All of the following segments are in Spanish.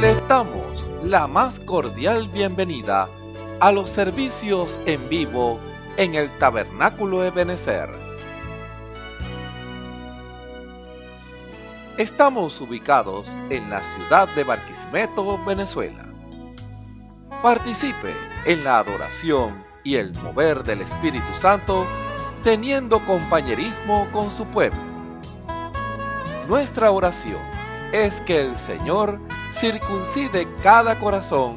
Les damos la más cordial bienvenida a los servicios en vivo en el Tabernáculo Ebenezer. Estamos ubicados en la ciudad de Barquisimeto, Venezuela. Participe en la adoración y el mover del Espíritu Santo, teniendo compañerismo con su pueblo. Nuestra oración es que el Señor circuncide cada corazón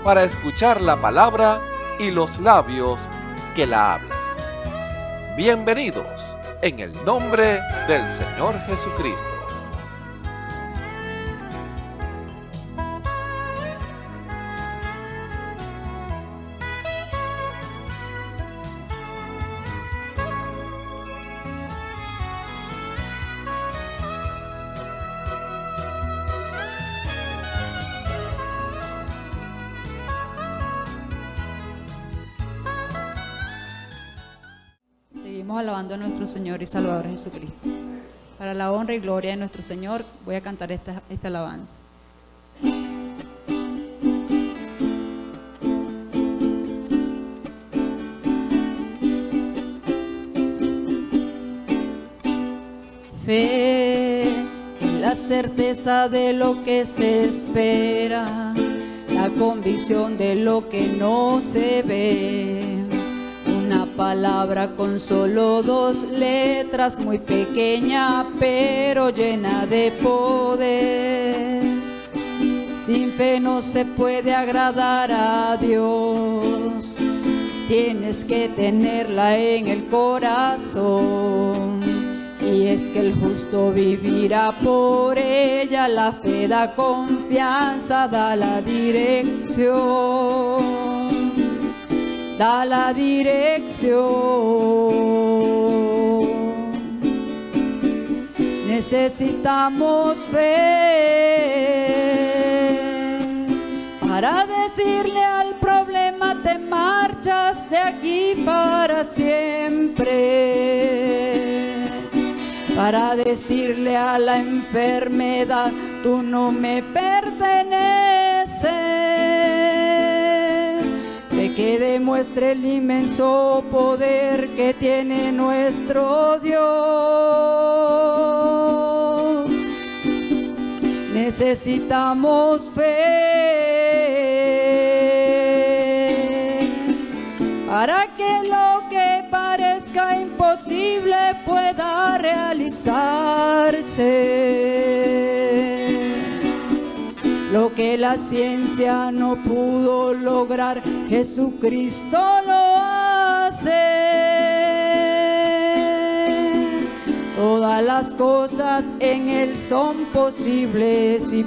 para escuchar la palabra y los labios que la hablan. Bienvenidos en el nombre del Señor Jesucristo. Seguimos alabando a nuestro Señor y Salvador Jesucristo. Para la honra y gloria de nuestro Señor, voy a cantar esta alabanza. Fe en la certeza de lo que se espera, la convicción de lo que no se ve. Una palabra con solo 2 letras, muy pequeña pero llena de poder. Sin fe no se puede agradar a Dios, tienes que tenerla en el corazón. Y es que el justo vivirá por ella, la fe da confianza, da la dirección. Da la dirección. Necesitamos fe para decirle al problema: te marchas de aquí para siempre. Para decirle a la enfermedad: tú no me perteneces. Que demuestre el inmenso poder que tiene nuestro Dios. Necesitamos fe para que lo que parezca imposible pueda realizarse. Lo que la ciencia no pudo lograr, Jesucristo lo hace. Todas las cosas en Él son posibles si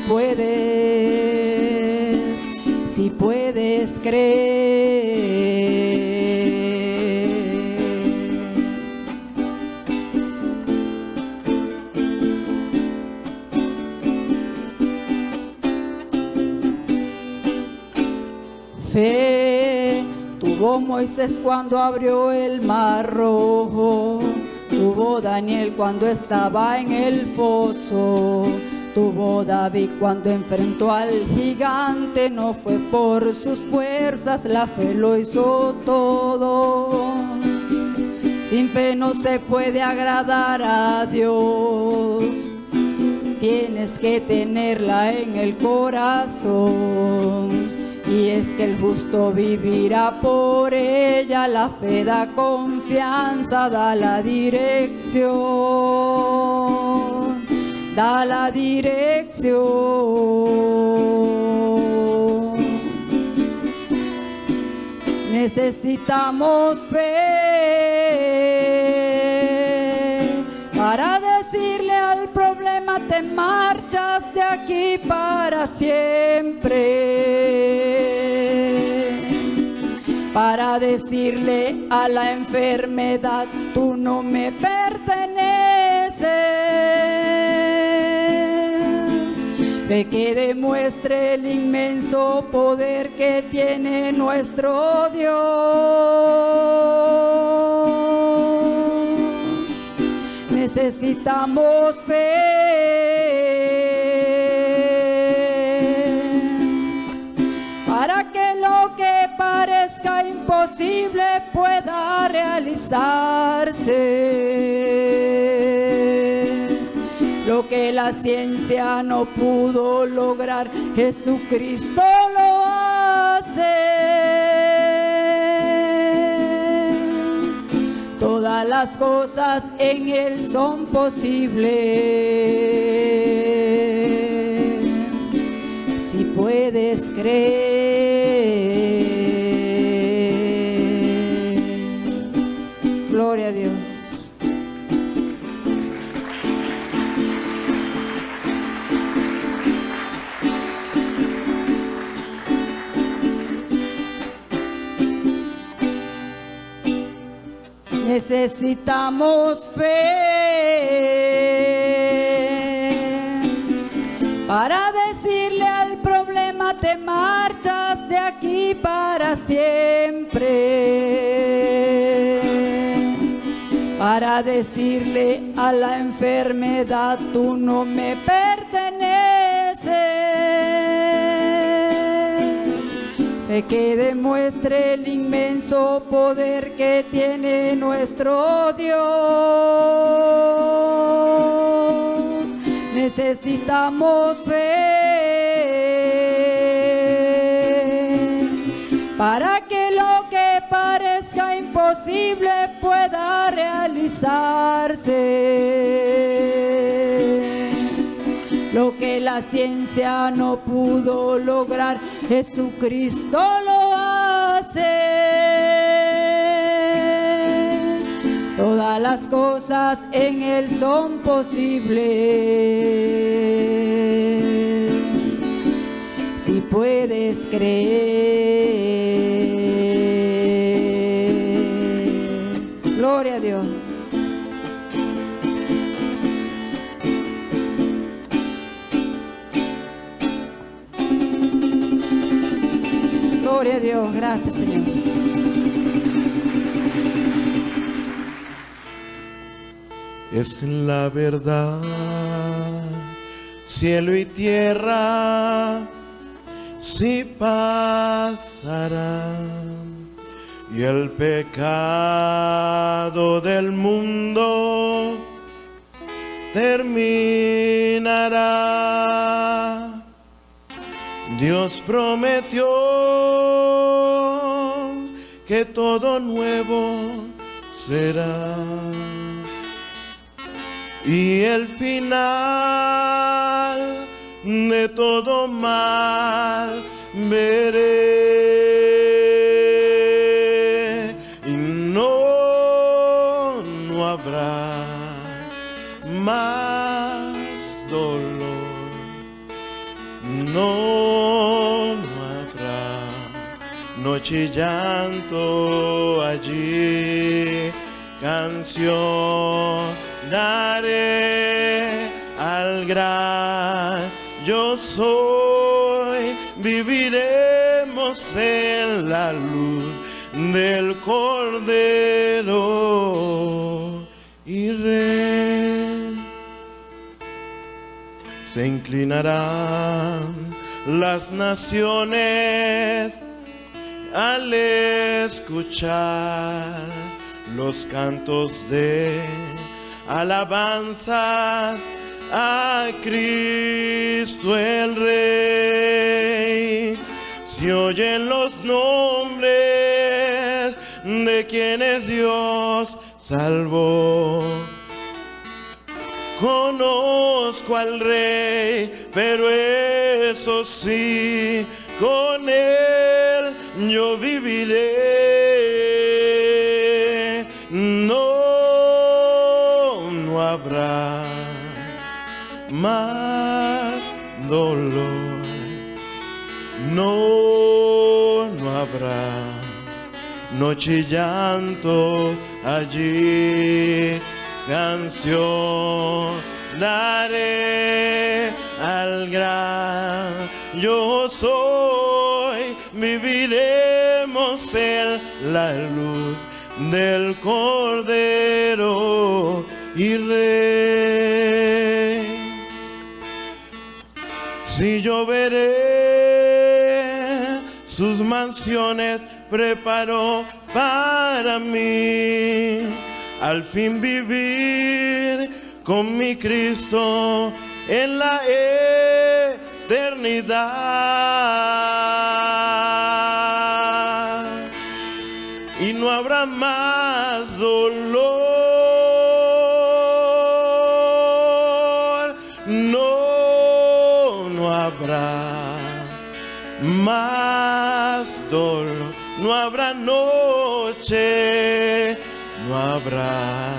puedes creer. Fe tuvo Moisés cuando abrió el mar rojo, tuvo Daniel cuando estaba en el foso, tuvo David cuando enfrentó al gigante. No fue por sus fuerzas, la fe lo hizo todo. Sin fe no se puede agradar a Dios, tienes que tenerla en el corazón. Y es que el justo vivirá por ella, la fe da confianza, da la dirección. Da la dirección. Necesitamos fe para decirle al problema: te marchas de aquí para siempre. Para decirle a la enfermedad: tú no me perteneces. Fe que demuestre el inmenso poder que tiene nuestro Dios. Necesitamos fe realizarse. Lo que la ciencia no pudo lograr, Jesucristo lo hace. Todas las cosas en Él son posibles, si puedes creer. Gloria a Dios. Necesitamos fe para decirle al problema: te marchas de aquí para siempre. Para decirle a la enfermedad: tú no me perteneces. Fe que demuestre el inmenso poder que tiene nuestro Dios. Necesitamos fe para que lo que parezca imposible pueda realizarse. Lo que la ciencia no pudo lograr, Jesucristo lo hace. Todas las cosas en Él son posibles, si puedes creer. Gloria a Dios. Gloria a Dios, gracias Señor. Es la verdad, cielo y tierra sí pasarán, y el pecado del mundo terminará. Dios prometió que todo nuevo será, y el final de todo mal veré, y no habrá más dolor, no habrá noche y llanto allí. Canción daré al gran yo soy, viviremos en la luz del Cordero y Rey. Se inclinarán las naciones al escuchar los cantos de alabanzas a Cristo el Rey. Se oyen los nombres de quienes Dios salvó. Conozco al Rey, pero eso sí, con Él yo viviré. No habrá más dolor, no habrá noche y llanto allí. Canción daré al gran yo soy, viviremos en la luz del Cordero y Rey. Si yo veré sus mansiones preparó para mí al fin vivir con mi Cristo en la eternidad. Y no habrá más dolor, no habrá más dolor, no habrá noche, no habrá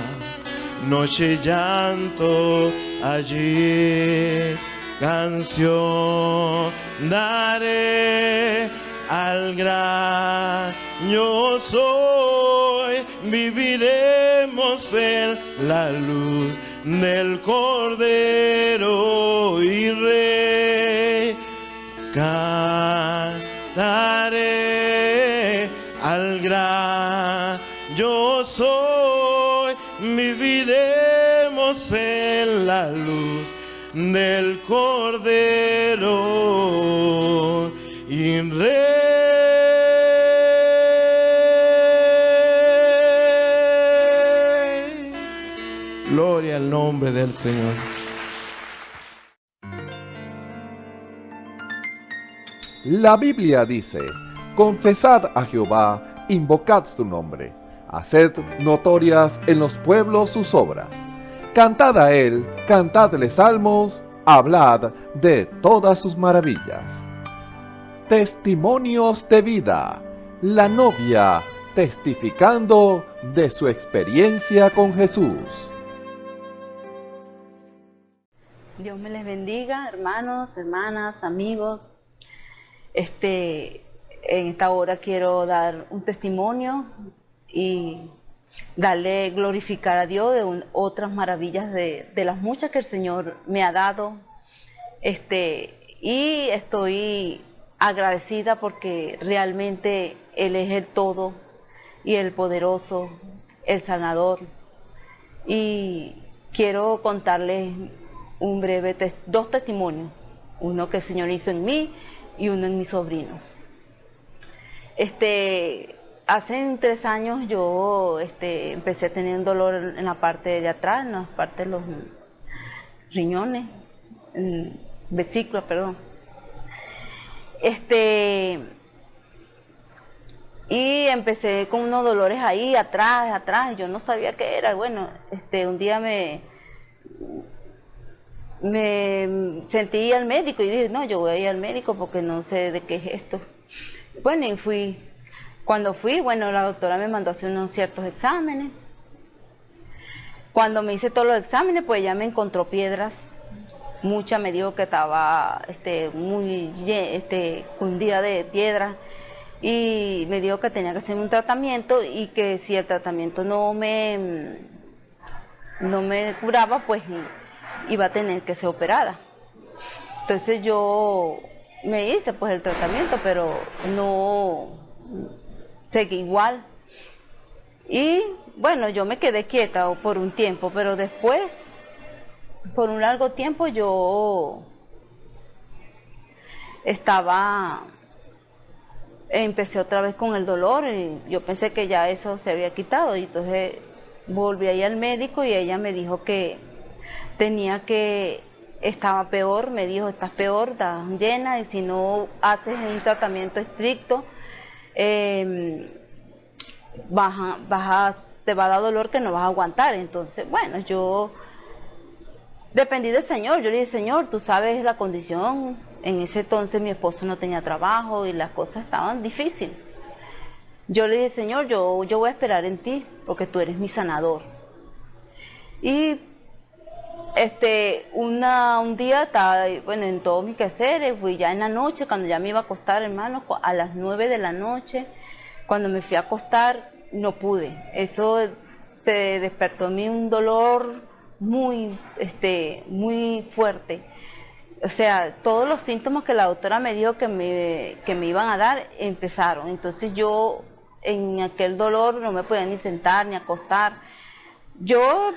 noche llanto allí, canción daré al gran yo soy, viviremos en la luz del Cordero y Rey, cantaré al gran yo soy, viviremos en la luz del Cordero y Rey. Gloria al nombre del Señor. La Biblia dice: confesad a Jehová, invocad su nombre, haced notorias en los pueblos sus obras. Cantad a él, cantadle salmos, hablad de todas sus maravillas. Testimonios de vida. La novia testificando de su experiencia con Jesús. Dios me les bendiga, hermanos, hermanas, amigos. En esta hora quiero dar un testimonio y darle glorificar a Dios de otras maravillas de las muchas que el Señor me ha dado. Y estoy agradecida porque realmente Él es el todo y el poderoso, el sanador. Y quiero contarles dos testimonios, uno que el Señor hizo en mí y uno en mi sobrino. Hace 3 años yo empecé a tener un dolor en la parte de atrás, en la parte de los riñones, vesícula, perdón. Y empecé con unos dolores ahí atrás, yo no sabía qué era. Bueno, un día me sentí al médico y dije, no, yo voy a ir al médico porque no sé de qué es esto. Bueno, y fui. Cuando fui, bueno, la doctora me mandó a hacer unos ciertos exámenes. Cuando me hice todos los exámenes, pues ella me encontró piedras. Mucha me dijo que estaba muy hundida de piedras. Y me dijo que tenía que hacerme un tratamiento y que si el tratamiento no me curaba, pues iba a tener que ser operada. Entonces yo me hice pues el tratamiento, pero no seguí igual. Y bueno, yo me quedé quieta por un tiempo, pero después, por un largo tiempo, yo empecé otra vez con el dolor y yo pensé que ya eso se había quitado. Y entonces volví ahí al médico y ella me dijo que estaba peor. Me dijo, estás peor, estás llena, y si no haces un tratamiento estricto, te va a dar dolor que no vas a aguantar. Entonces, bueno, yo dependí del Señor. Yo le dije, Señor, tú sabes la condición. En ese entonces mi esposo no tenía trabajo y las cosas estaban difíciles. Yo le dije, Señor, yo voy a esperar en ti porque tú eres mi sanador. Y un día estaba, bueno, en todos mis quehaceres, fui ya en la noche, cuando ya me iba a acostar, hermano, a las 9 de la noche, cuando me fui a acostar, no pude. Eso se despertó en mí un dolor muy fuerte. O sea, todos los síntomas que la doctora me dijo que me iban a dar, empezaron. Entonces yo, en aquel dolor, no me podía ni sentar, ni acostar. Yo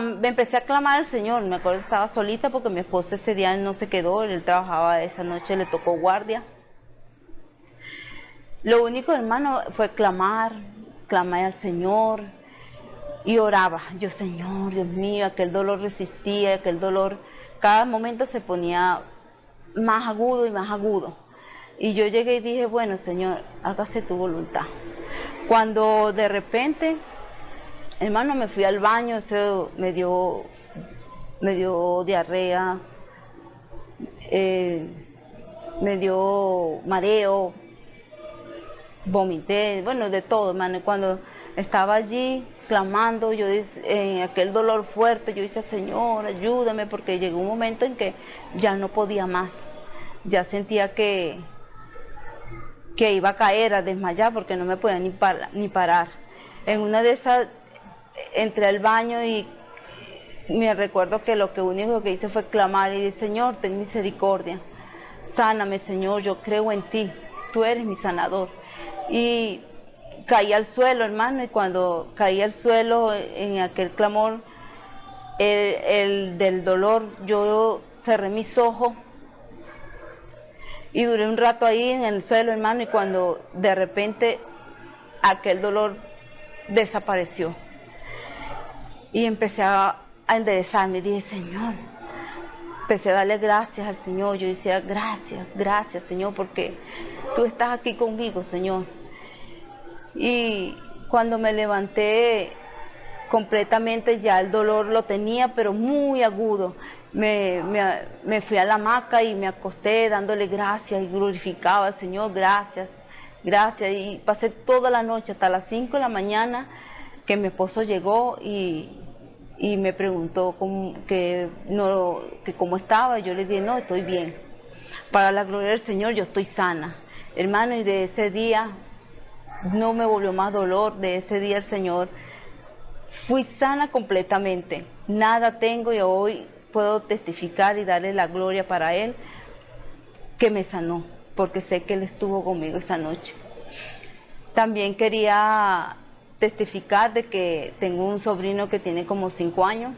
me empecé a clamar al Señor. Me acuerdo que estaba solita porque mi esposo ese día no se quedó, él trabajaba esa noche, le tocó guardia. Lo único, hermano, fue clamar al Señor y oraba. Yo, Señor, Dios mío, aquel dolor resistía, aquel dolor, cada momento se ponía más agudo y más agudo. Y yo llegué y dije, bueno, Señor, hágase tu voluntad. Cuando de repente, hermano, me fui al baño, eso me dio diarrea, me dio mareo, vomité, bueno, de todo, hermano. Y cuando estaba allí clamando, yo en aquel dolor fuerte, yo decía, Señor, ayúdame, porque llegó un momento en que ya no podía más. Ya sentía que iba a caer, a desmayar, porque no me podía ni parar. En una de esas entré al baño y me recuerdo que lo único que hice fue clamar y dije, Señor, ten misericordia, sáname, Señor, yo creo en ti, tú eres mi sanador. Y caí al suelo, hermano, y cuando caí al suelo en aquel clamor del dolor, yo cerré mis ojos y duré un rato ahí en el suelo, hermano, y cuando de repente aquel dolor desapareció y empecé a enderezarme, dije, Señor, empecé a darle gracias al Señor. Yo decía, gracias, Señor, porque tú estás aquí conmigo, Señor. Y cuando me levanté completamente, ya el dolor lo tenía, pero muy agudo. Me fui a la hamaca y me acosté dándole gracias y glorificaba al Señor, gracias. Y pasé toda la noche hasta las 5 de la mañana que mi esposo llegó y me preguntó que cómo estaba. Yo le dije, no, estoy bien. Para la gloria del Señor, yo estoy sana. Hermano, y de ese día no me volvió más dolor. De ese día el Señor, fui sana completamente. Nada tengo y hoy puedo testificar y darle la gloria para Él, que me sanó, porque sé que Él estuvo conmigo esa noche. También quería testificar de que tengo un sobrino que tiene como 5 años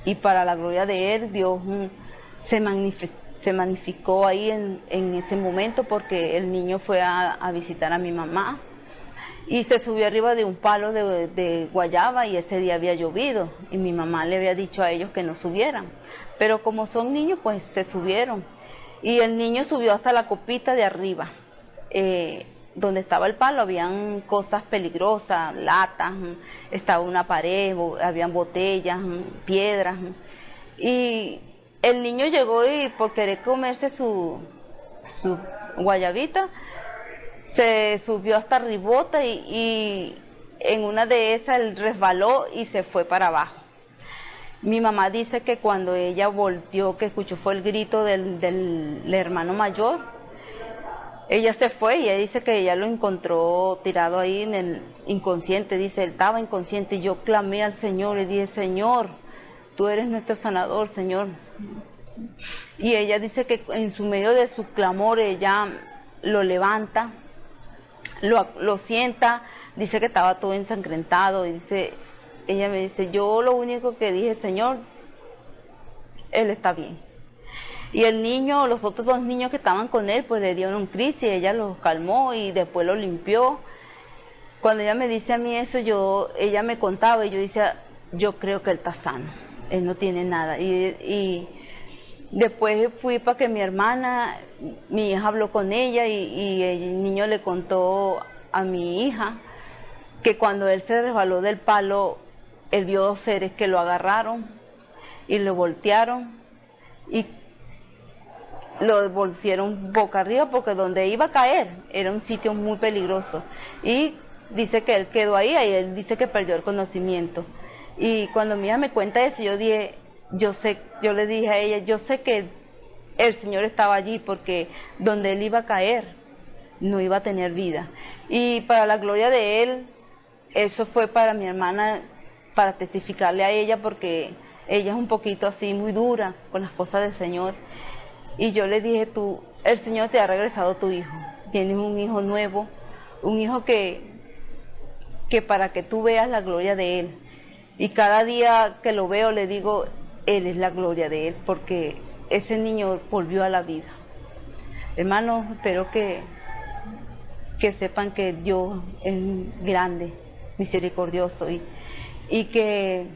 y para la gloria de Él, Dios se magnificó ahí en ese momento, porque el niño fue a visitar a mi mamá y se subió arriba de un palo de guayaba y ese día había llovido y mi mamá le había dicho a ellos que no subieran, pero como son niños pues se subieron y el niño subió hasta la copita de arriba. Donde estaba el palo habían cosas peligrosas, latas, estaba una pared, habían botellas, piedras, y el niño llegó y por querer comerse su guayabita, se subió hasta ribota y en una de esas él resbaló y se fue para abajo. Mi mamá dice que cuando ella volteó, que escuchó fue el grito del hermano mayor, ella se fue y ella dice que ella lo encontró tirado ahí en el inconsciente, dice, él estaba inconsciente y yo clamé al Señor y dije, Señor, tú eres nuestro sanador, Señor. Y ella dice que en su medio de su clamor ella lo levanta, lo sienta, dice que estaba todo ensangrentado y ella me dice, yo lo único que dije, Señor, él está bien. Y el niño, los otros 2 niños que estaban con él, pues le dieron crisis, ella los calmó y después lo limpió. Cuando ella me dice a mí eso, ella me contaba y yo decía, yo creo que él está sano, él no tiene nada. Y después fui para que mi hija habló con ella y el niño le contó a mi hija que cuando él se resbaló del palo, él vio 2 seres que lo agarraron y lo voltearon y lo volvieron boca arriba porque donde iba a caer era un sitio muy peligroso y dice que él quedó ahí y él dice que perdió el conocimiento. Y cuando mi hija me cuenta eso, yo le dije a ella, yo sé que el Señor estaba allí porque donde él iba a caer no iba a tener vida. Y para la gloria de Él, eso fue para mi hermana, para testificarle a ella, porque ella es un poquito así, muy dura con las cosas del Señor. Y yo le dije, el Señor te ha regresado tu hijo, tienes un hijo nuevo, un hijo que para que tú veas la gloria de Él. Y cada día que lo veo le digo, Él es la gloria de Él, porque ese niño volvió a la vida. Hermanos, espero que que sepan que Dios es grande, misericordioso y que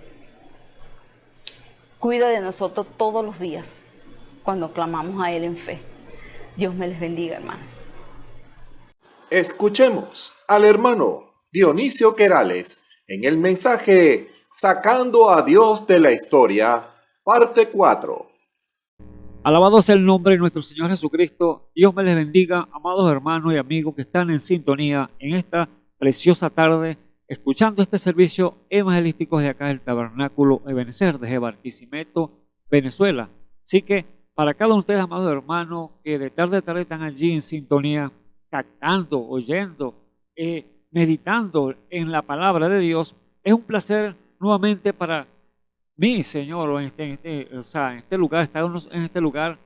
cuida de nosotros todos los días cuando clamamos a Él en fe. Dios me les bendiga, hermano. Escuchemos al hermano Dionisio Querales en el mensaje Sacando a Dios de la Historia, parte 4. Alabado sea el nombre de nuestro Señor Jesucristo. Dios me les bendiga, amados hermanos y amigos que están en sintonía en esta preciosa tarde, escuchando este servicio evangelístico de acá del Tabernáculo Ebenezer de Barquisimeto, Venezuela. Así que para cada uno de ustedes, amados hermanos, que de tarde a tarde están allí en sintonía, captando, oyendo, meditando en la palabra de Dios, es un placer nuevamente para mí, Señor, en este lugar, estamos en este lugar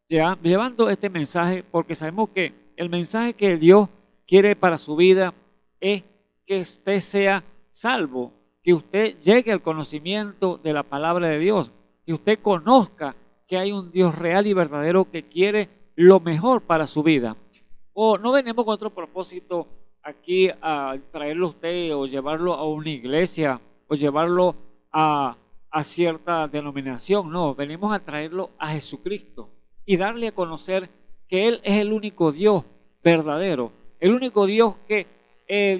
llevando este mensaje, porque sabemos que el mensaje que Dios quiere para su vida es que usted sea salvo, que usted llegue al conocimiento de la palabra de Dios, que usted conozca que hay un Dios real y verdadero que quiere lo mejor para su vida. O no venimos con otro propósito aquí a traerlo a usted o llevarlo a una iglesia o llevarlo a cierta denominación, no, venimos a traerlo a Jesucristo y darle a conocer que Él es el único Dios verdadero, el único Dios que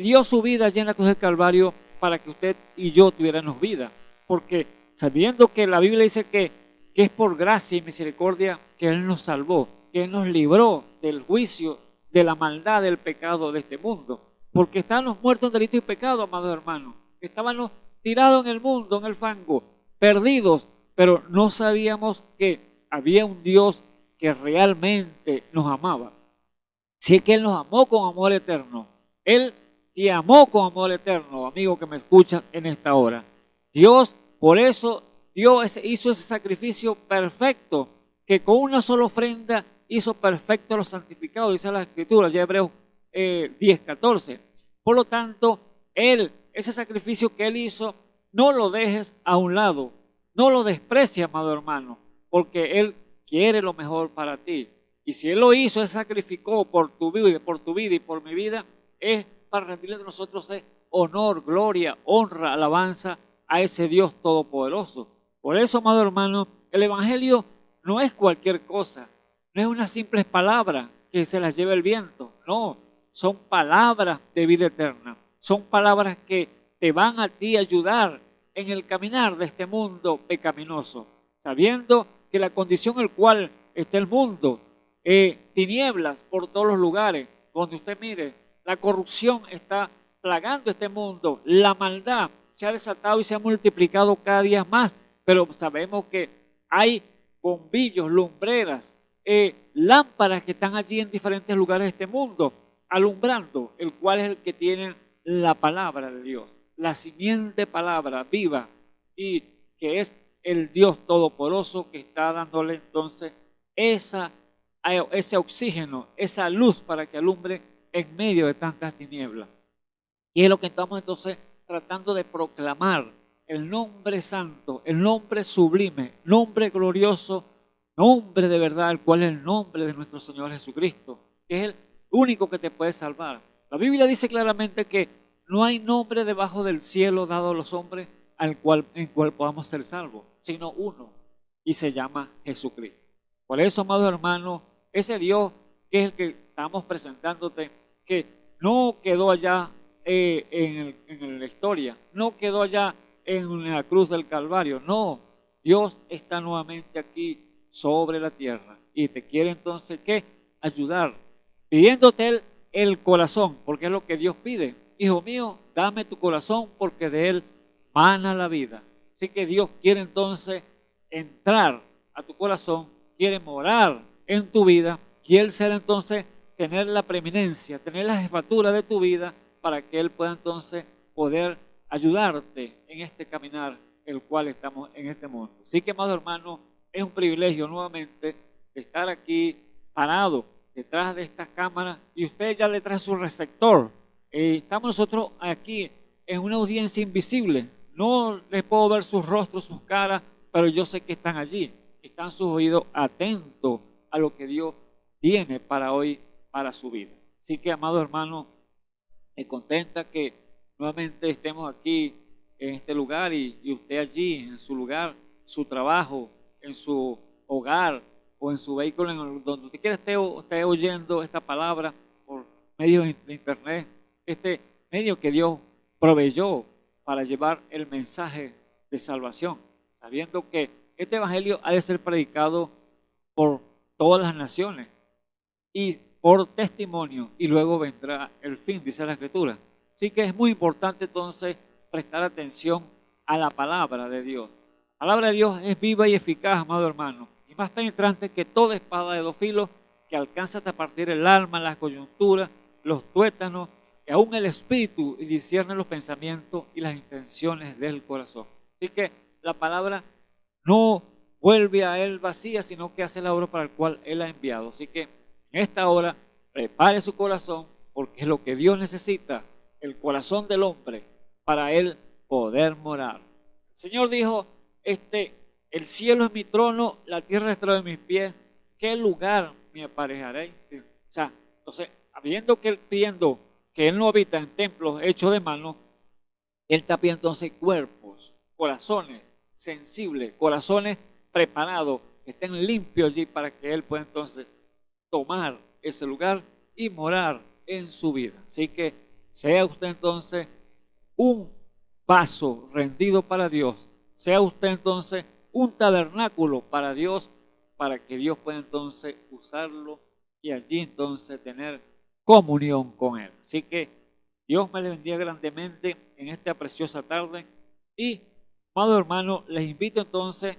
dio su vida allí en la cruz del Calvario para que usted y yo tuviéramos vida, porque sabiendo que la Biblia dice que es por gracia y misericordia que Él nos salvó, que Él nos libró del juicio, de la maldad, del pecado de este mundo, porque estábamos muertos en delito y pecado, amados hermanos, estábamos tirados en el mundo, en el fango, perdidos, pero no sabíamos que había un Dios que realmente nos amaba. Si es que Él nos amó con amor eterno, Él te amó con amor eterno, amigo que me escuchas en esta hora. Dios, por eso, hizo ese sacrificio perfecto, que con una sola ofrenda hizo perfecto a los santificados, dice la Escritura, ya Hebreos 10:14. Por lo tanto, ese sacrificio que Él hizo, no lo dejes a un lado, no lo desprecies, amado hermano, porque Él quiere lo mejor para ti. Y si Él lo hizo, Él sacrificó por tu vida y por mi vida, es para rendirle a nosotros honor, gloria, honra, alabanza a ese Dios todopoderoso. Por eso, amado hermano, el Evangelio no es cualquier cosa, no es una simple palabra que se las lleve el viento, no, son palabras de vida eterna, son palabras que te van a ti a ayudar en el caminar de este mundo pecaminoso, sabiendo que la condición en la cual está el mundo, tinieblas por todos los lugares, donde usted mire, la corrupción está plagando este mundo, la maldad se ha desatado y se ha multiplicado cada día más, pero sabemos que hay bombillos, lumbreras, lámparas que están allí en diferentes lugares de este mundo, alumbrando, el cual es el que tiene la palabra de Dios, la simiente palabra viva, y que es el Dios todopoderoso que está dándole entonces ese oxígeno, esa luz para que alumbre en medio de tantas tinieblas. Y es lo que estamos entonces tratando de proclamar, el nombre santo, el nombre sublime, nombre glorioso, nombre de verdad, el cual es el nombre de nuestro Señor Jesucristo, que es el único que te puede salvar. La Biblia dice claramente que no hay nombre debajo del cielo dado a los hombres en cual podamos ser salvos, sino uno, y se llama Jesucristo. Por eso, amado hermano, ese Dios que es el que estamos presentándote, que no quedó allá en la historia, no quedó allá en la cruz del Calvario, no, Dios está nuevamente aquí sobre la tierra y te quiere entonces ¿qué? Ayudar, pidiéndote el corazón, porque es lo que Dios pide. Hijo mío, dame tu corazón porque de él mana la vida. Así que Dios quiere entonces entrar a tu corazón, quiere morar en tu vida, quiere ser entonces tener la preeminencia, tener la jefatura de tu vida para que Él pueda entonces poder ayudarte en este caminar el cual estamos en este mundo. Así que, amado hermano, es un privilegio nuevamente estar aquí parado detrás de estas cámaras y usted ya le trae su receptor. Estamos nosotros aquí en una audiencia invisible. No les puedo ver sus rostros, sus caras, pero yo sé que están allí. Están sus oídos atentos a lo que Dios tiene para hoy, para su vida. Así que, amado hermano, me contenta que nuevamente estemos aquí en este lugar y usted allí, en su lugar, su trabajo, en su hogar o en su vehículo, donde usted quiera esté oyendo esta palabra por medio de internet, este medio que Dios proveyó para llevar el mensaje de salvación, sabiendo que este evangelio ha de ser predicado por todas las naciones y por testimonio, y luego vendrá el fin, dice la Escritura. Así que es muy importante entonces prestar atención a la palabra de Dios. La palabra de Dios es viva y eficaz, amado hermano, y más penetrante que toda espada de dos filos, que alcanza hasta partir el alma, las coyunturas, los tuétanos, y aún el espíritu, y discierne los pensamientos y las intenciones del corazón. Así que la palabra no vuelve a él vacía, sino que hace la obra para la cual él ha enviado. Así que en esta hora prepare su corazón, porque es lo que Dios necesita, el corazón del hombre, para él poder morar. El Señor dijo, el cielo es mi trono, la tierra es estrado de mis pies, ¿qué lugar me aparejaré? O sea, entonces, pidiendo que él no habita en templos hechos de mano, él está pidiendo entonces cuerpos, corazones sensibles, corazones preparados, que estén limpios allí para que él pueda entonces tomar ese lugar y morar en su vida. Así que sea usted entonces un vaso rendido para Dios, sea usted entonces un tabernáculo para Dios, para que Dios pueda entonces usarlo y allí entonces tener comunión con Él. Así que Dios me le bendiga grandemente en esta preciosa tarde y, amado hermano, les invito entonces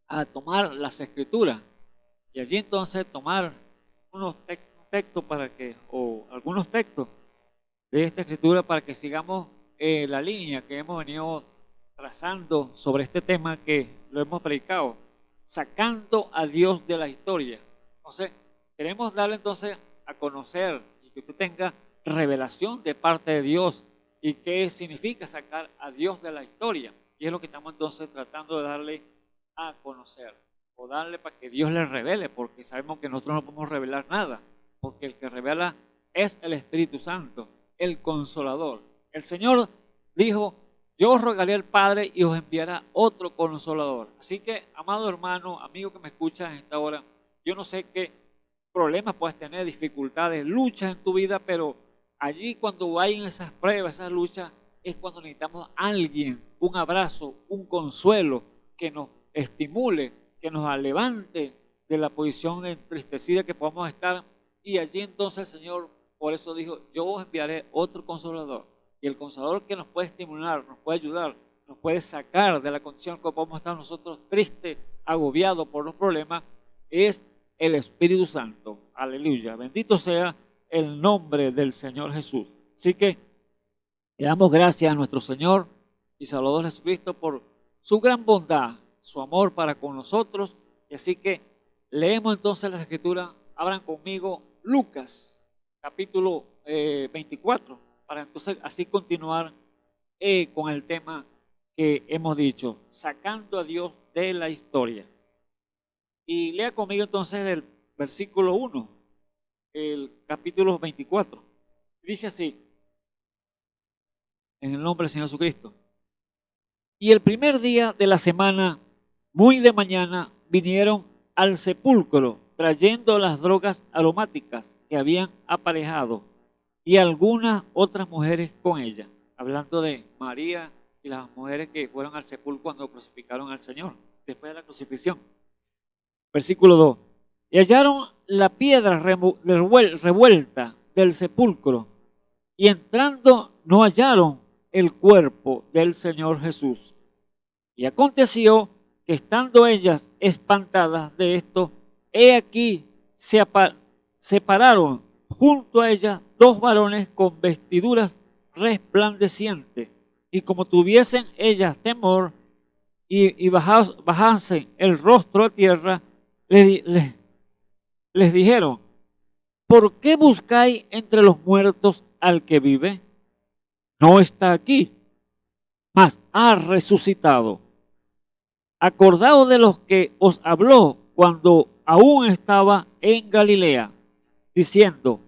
a tomar las Escrituras y allí entonces tomar unos textos o algunos textos de esta Escritura para que sigamos la línea que hemos venido trazando sobre este tema que lo hemos predicado, sacando a Dios de la historia. Entonces, queremos darle entonces a conocer y que usted tenga revelación de parte de Dios y qué significa sacar a Dios de la historia. Y es lo que estamos entonces tratando de darle a conocer o darle para que Dios le revele, porque sabemos que nosotros no podemos revelar nada, porque el que revela es el Espíritu Santo, el Consolador. El Señor dijo, yo os rogaré al Padre y os enviará otro Consolador. Así que, amado hermano, amigo que me escuchas en esta hora, yo no sé qué problemas puedes tener, dificultades, luchas en tu vida, pero allí cuando hay esas pruebas, esas luchas, es cuando necesitamos a alguien, un abrazo, un consuelo que nos estimule, que nos levante de la posición entristecida que podamos estar. Y allí entonces el Señor, por eso dijo, yo os enviaré otro Consolador. Y el Consolador que nos puede estimular, nos puede ayudar, nos puede sacar de la condición que podemos estar nosotros tristes, agobiados por los problemas, es el Espíritu Santo. Aleluya. Bendito sea el nombre del Señor Jesús. Así que le damos gracias a nuestro Señor y Salvador Jesucristo por su gran bondad, su amor para con nosotros. Y así que leemos entonces las Escrituras. Abran conmigo Lucas, capítulo 24, para entonces así continuar con el tema que hemos dicho, sacando a Dios de la historia. Y lea conmigo entonces el versículo 1, el capítulo 24. Dice así, en el nombre del Señor Jesucristo. Y el primer día de la semana, muy de mañana, vinieron al sepulcro trayendo las drogas aromáticas que habían aparejado y algunas otras mujeres con ella. Hablando de María y las mujeres que fueron al sepulcro cuando crucificaron al Señor, después de la crucifixión. Versículo 2. Y hallaron la piedra revuelta del sepulcro, y entrando no hallaron el cuerpo del Señor Jesús. Y aconteció que estando ellas espantadas de esto, he aquí se pararon junto a ellas dos varones con vestiduras resplandecientes, y como tuviesen ellas temor y bajanse el rostro a tierra, les dijeron, ¿por qué buscáis entre los muertos al que vive? No está aquí, mas ha resucitado. Acordaos de los que os habló cuando aún estaba en Galilea, diciendo,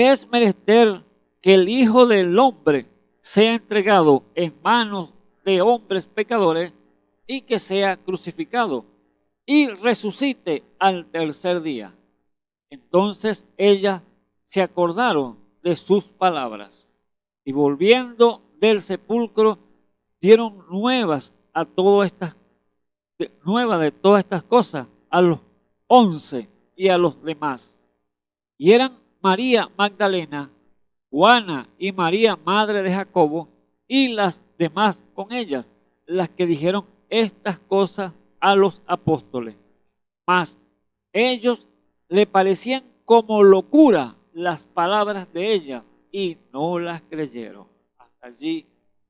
es menester que el Hijo del Hombre sea entregado en manos de hombres pecadores y que sea crucificado y resucite al tercer día. Entonces ellas se acordaron de sus palabras y volviendo del sepulcro dieron nuevas de todas estas cosas a los 11 y a los demás. Y eran María Magdalena, Juana y María, madre de Jacobo, y las demás con ellas, las que dijeron estas cosas a los apóstoles. Mas ellos le parecían como locura las palabras de ellas y no las creyeron. Hasta allí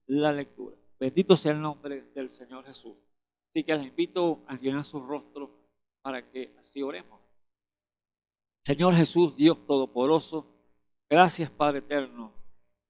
la lectura. Bendito sea el nombre del Señor Jesús. Así que les invito a llenar su rostro para que así oremos. Señor Jesús, Dios Todopoderoso, gracias Padre Eterno.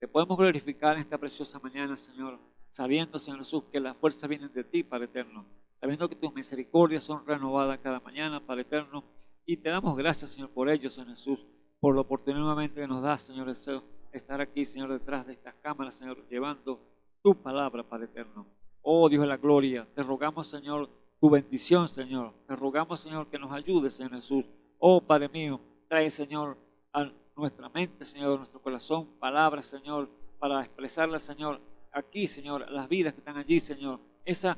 Te podemos glorificar en esta preciosa mañana, Señor, sabiendo, Señor Jesús, que las fuerzas vienen de ti, Padre Eterno. Sabiendo que tus misericordias son renovadas cada mañana, Padre Eterno. Y te damos gracias, Señor, por ello, Señor Jesús, por la oportunidad nuevamente que nos das, Señor Jesús, estar aquí, Señor, detrás de estas cámaras, Señor, llevando tu palabra, Padre Eterno. Oh Dios de la gloria, te rogamos, Señor, tu bendición, Señor. Te rogamos, Señor, que nos ayude, Señor Jesús. Oh Padre mío, trae, Señor, a nuestra mente, Señor, a nuestro corazón, palabras, Señor, para expresarlas, Señor, aquí, Señor, las vidas que están allí, Señor. Esa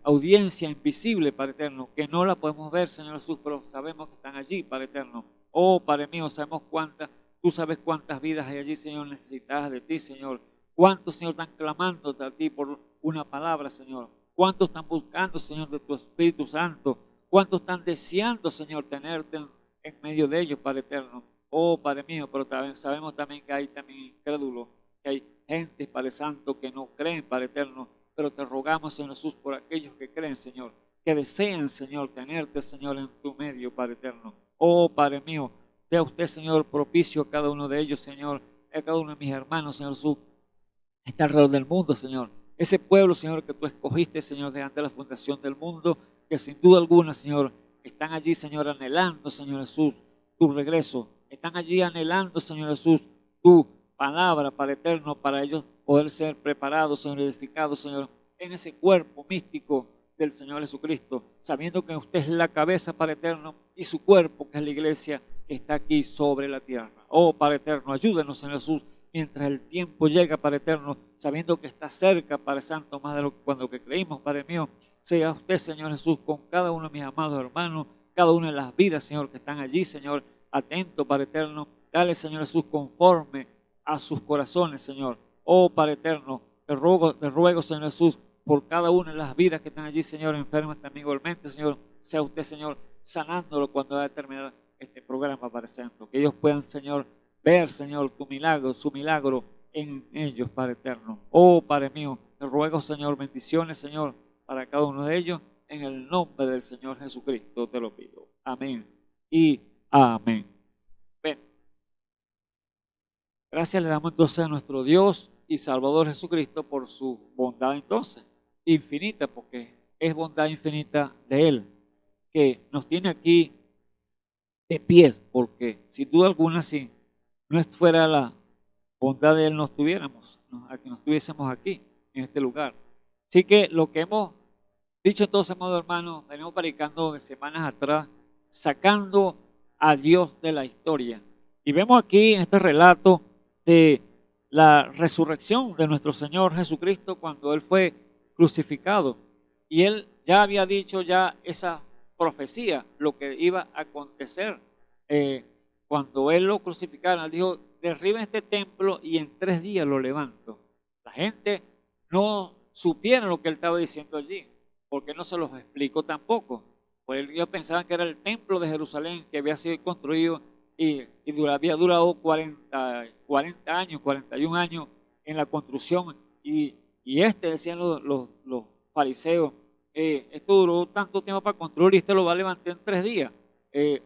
audiencia invisible, Padre Eterno, que no la podemos ver, Señor Jesús, pero sabemos que están allí, Padre Eterno. Oh Padre mío, sabemos tú sabes cuántas vidas hay allí, Señor, necesitadas de ti, Señor. ¿Cuántos, Señor, están clamando a ti por una palabra, Señor? ¿Cuántos están buscando, Señor, de tu Espíritu Santo? ¿Cuántos están deseando, Señor, tenerte en medio de ellos, Padre Eterno? Oh, Padre mío, pero sabemos también que hay también incrédulos, que hay gente, Padre Santo, que no creen, Padre Eterno, pero te rogamos, Señor Jesús, por aquellos que creen, Señor, que desean, Señor, tenerte, Señor, en tu medio, Padre Eterno. Oh, Padre mío, sea usted, Señor, propicio a cada uno de ellos, Señor, a cada uno de mis hermanos, Señor Jesús, está alrededor del mundo, Señor. Ese pueblo, Señor, que tú escogiste, Señor, desde la fundación del mundo, que sin duda alguna, Señor, están allí, Señor, anhelando, Señor Jesús, tu regreso. Están allí anhelando, Señor Jesús, tu palabra, Padre Eterno, para ellos poder ser preparados, Señor, edificados, Señor, en ese cuerpo místico del Señor Jesucristo, sabiendo que usted es la cabeza, Padre Eterno, y su cuerpo, que es la iglesia, está aquí sobre la tierra. Oh, Padre Eterno, ayúdenos, Señor Jesús, mientras el tiempo llega, Padre Eterno, sabiendo que está cerca, Padre Santo, más de lo que creímos, Padre mío. Sea usted, Señor Jesús, con cada uno de mis amados hermanos, cada una de las vidas, Señor, que están allí, Señor, atento, Padre Eterno. Dale, Señor Jesús, conforme a sus corazones, Señor. Oh, Padre Eterno, te ruego, Señor Jesús, por cada una de las vidas que están allí, Señor, enfermas también igualmente, Señor. Sea usted, Señor, sanándolo cuando vaya a terminar este programa, Padre Santo. Que ellos puedan, Señor, ver, Señor, tu milagro, su milagro en ellos, Padre Eterno. Oh, Padre mío, te ruego, Señor, bendiciones, Señor, para cada uno de ellos. En el nombre del Señor Jesucristo te lo pido. Amén y amén. Ven. Gracias le damos entonces a nuestro Dios y Salvador Jesucristo por su bondad entonces, infinita, porque es bondad infinita de Él, que nos tiene aquí de pie, porque sin duda alguna, si no fuera la bondad de Él, no estuviésemos aquí, en este lugar. Así que lo que hemos dicho entonces, amados hermanos, venimos predicando de semanas atrás, sacando a Dios de la historia. Y vemos aquí en este relato de la resurrección de nuestro Señor Jesucristo cuando Él fue crucificado. Y Él ya había dicho ya esa profecía, lo que iba a acontecer cuando Él lo crucificaron. Él dijo, derriben este templo y en 3 días lo levanto. La gente no supiera lo que Él estaba diciendo allí, porque no se los explicó tampoco. Pues ellos pensaban que era el templo de Jerusalén que había sido construido y había durado 40 años, 41 años en la construcción. Y decían los fariseos, esto duró tanto tiempo para construir y este lo va a levantar en 3 días.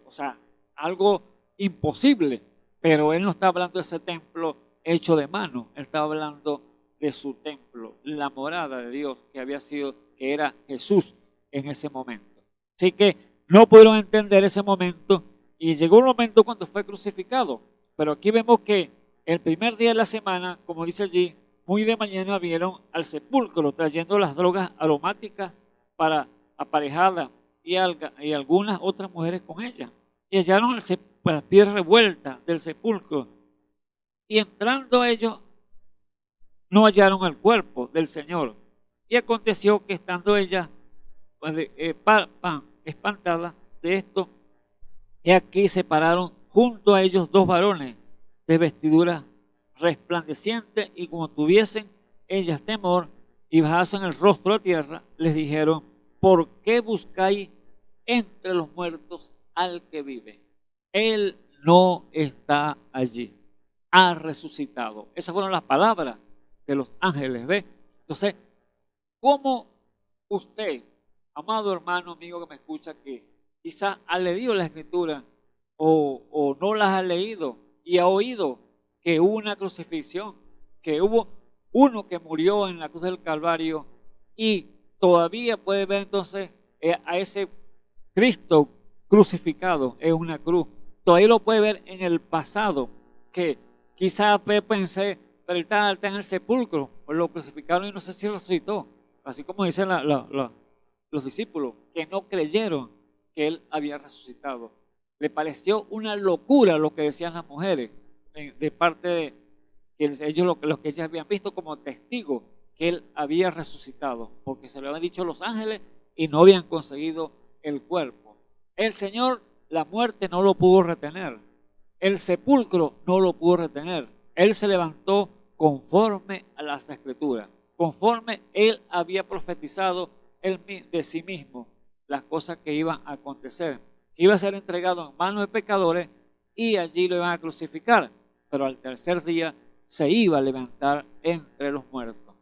O sea, algo imposible. Pero Él no está hablando de ese templo hecho de mano. Él estaba hablando de su templo, la morada de Dios que era Jesús en ese momento. Así que no pudieron entender ese momento y llegó un momento cuando fue crucificado. Pero aquí vemos que el primer día de la semana, como dice allí, muy de mañana vieron al sepulcro trayendo las drogas aromáticas para aparejarla y algunas otras mujeres con ella. Y hallaron las piedras revueltas del sepulcro. Y entrando ellos, no hallaron el cuerpo del Señor. Y aconteció que estando ellas espantadas de esto, y aquí se pararon junto a ellos dos varones de vestiduras resplandecientes, y como tuviesen ellas temor y bajasen el rostro a tierra, les dijeron: ¿por qué buscáis entre los muertos al que vive? Él no está allí, ha resucitado. Esas fueron las palabras de los ángeles, ¿ve? Entonces, ¿cómo usted, amado hermano, amigo que me escucha, que quizás ha leído la Escritura o no las ha leído y ha oído que hubo una crucifixión, que hubo uno que murió en la cruz del Calvario, y todavía puede ver entonces a ese Cristo crucificado en una cruz? Todavía lo puede ver en el pasado, que quizás pensé, pero está en el sepulcro, o lo crucificaron y no sé si resucitó, así como dicen los discípulos, que no creyeron que él había resucitado. Le pareció una locura lo que decían las mujeres, de parte de que ellos, lo que ellas habían visto como testigo, que él había resucitado, porque se lo habían dicho los ángeles y no habían conseguido el cuerpo. El Señor, la muerte no lo pudo retener, el sepulcro no lo pudo retener. Él se levantó conforme a las Escrituras, conforme él había profetizado de sí mismo las cosas que iban a acontecer. Iba a ser entregado en manos de pecadores y allí lo iban a crucificar, pero al tercer día se iba a levantar entre los muertos.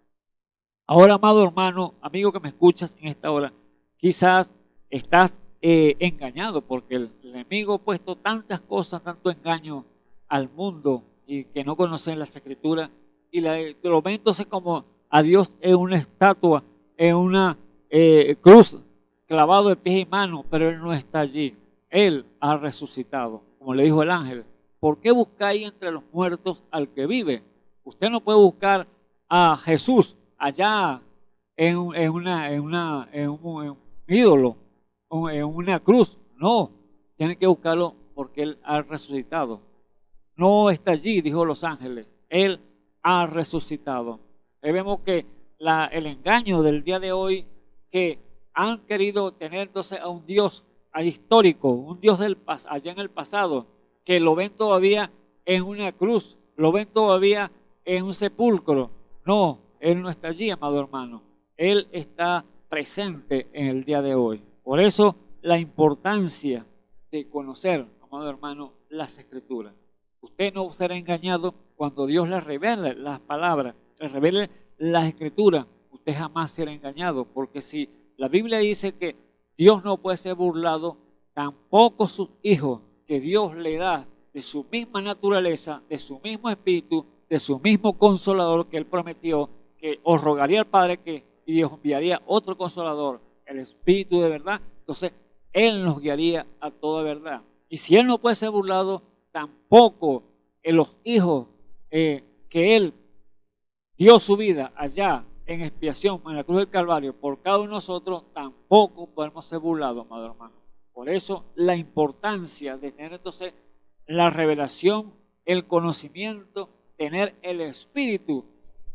Ahora, amado hermano, amigo que me escuchas en esta hora, quizás estás engañado, porque el enemigo ha puesto tantas cosas, tanto engaño al mundo, y que no conocen las Escrituras, y lo ven entonces como a Dios en una estatua, en una cruz, clavado de pies y manos, pero Él no está allí. Él ha resucitado, como le dijo el ángel. ¿Por qué buscáis entre los muertos al que vive? Usted no puede buscar a Jesús allá en un ídolo, en una cruz. No, tiene que buscarlo porque Él ha resucitado. No está allí, dijo los ángeles. Él ha resucitado. Ahí vemos que el engaño del día de hoy, que han querido tener entonces a un Dios histórico, un Dios allá en el pasado, que lo ven todavía en una cruz, lo ven todavía en un sepulcro. No, Él no está allí, amado hermano. Él está presente en el día de hoy. Por eso la importancia de conocer, amado hermano, las Escrituras. Usted no será engañado cuando Dios le revele las palabras, le revele las Escrituras. Usted jamás será engañado, porque si la Biblia dice que Dios no puede ser burlado, tampoco sus hijos, que Dios le da de su misma naturaleza, de su mismo espíritu, de su mismo consolador que Él prometió, que os rogaría al Padre que y os enviaría otro consolador, el Espíritu de verdad. Entonces Él nos guiaría a toda verdad. Y si Él no puede ser burlado, tampoco los hijos que Él dio su vida allá en expiación en la cruz del Calvario por cada uno de nosotros, tampoco podemos ser burlados, amado hermano. Por eso la importancia de tener entonces la revelación, el conocimiento, tener el Espíritu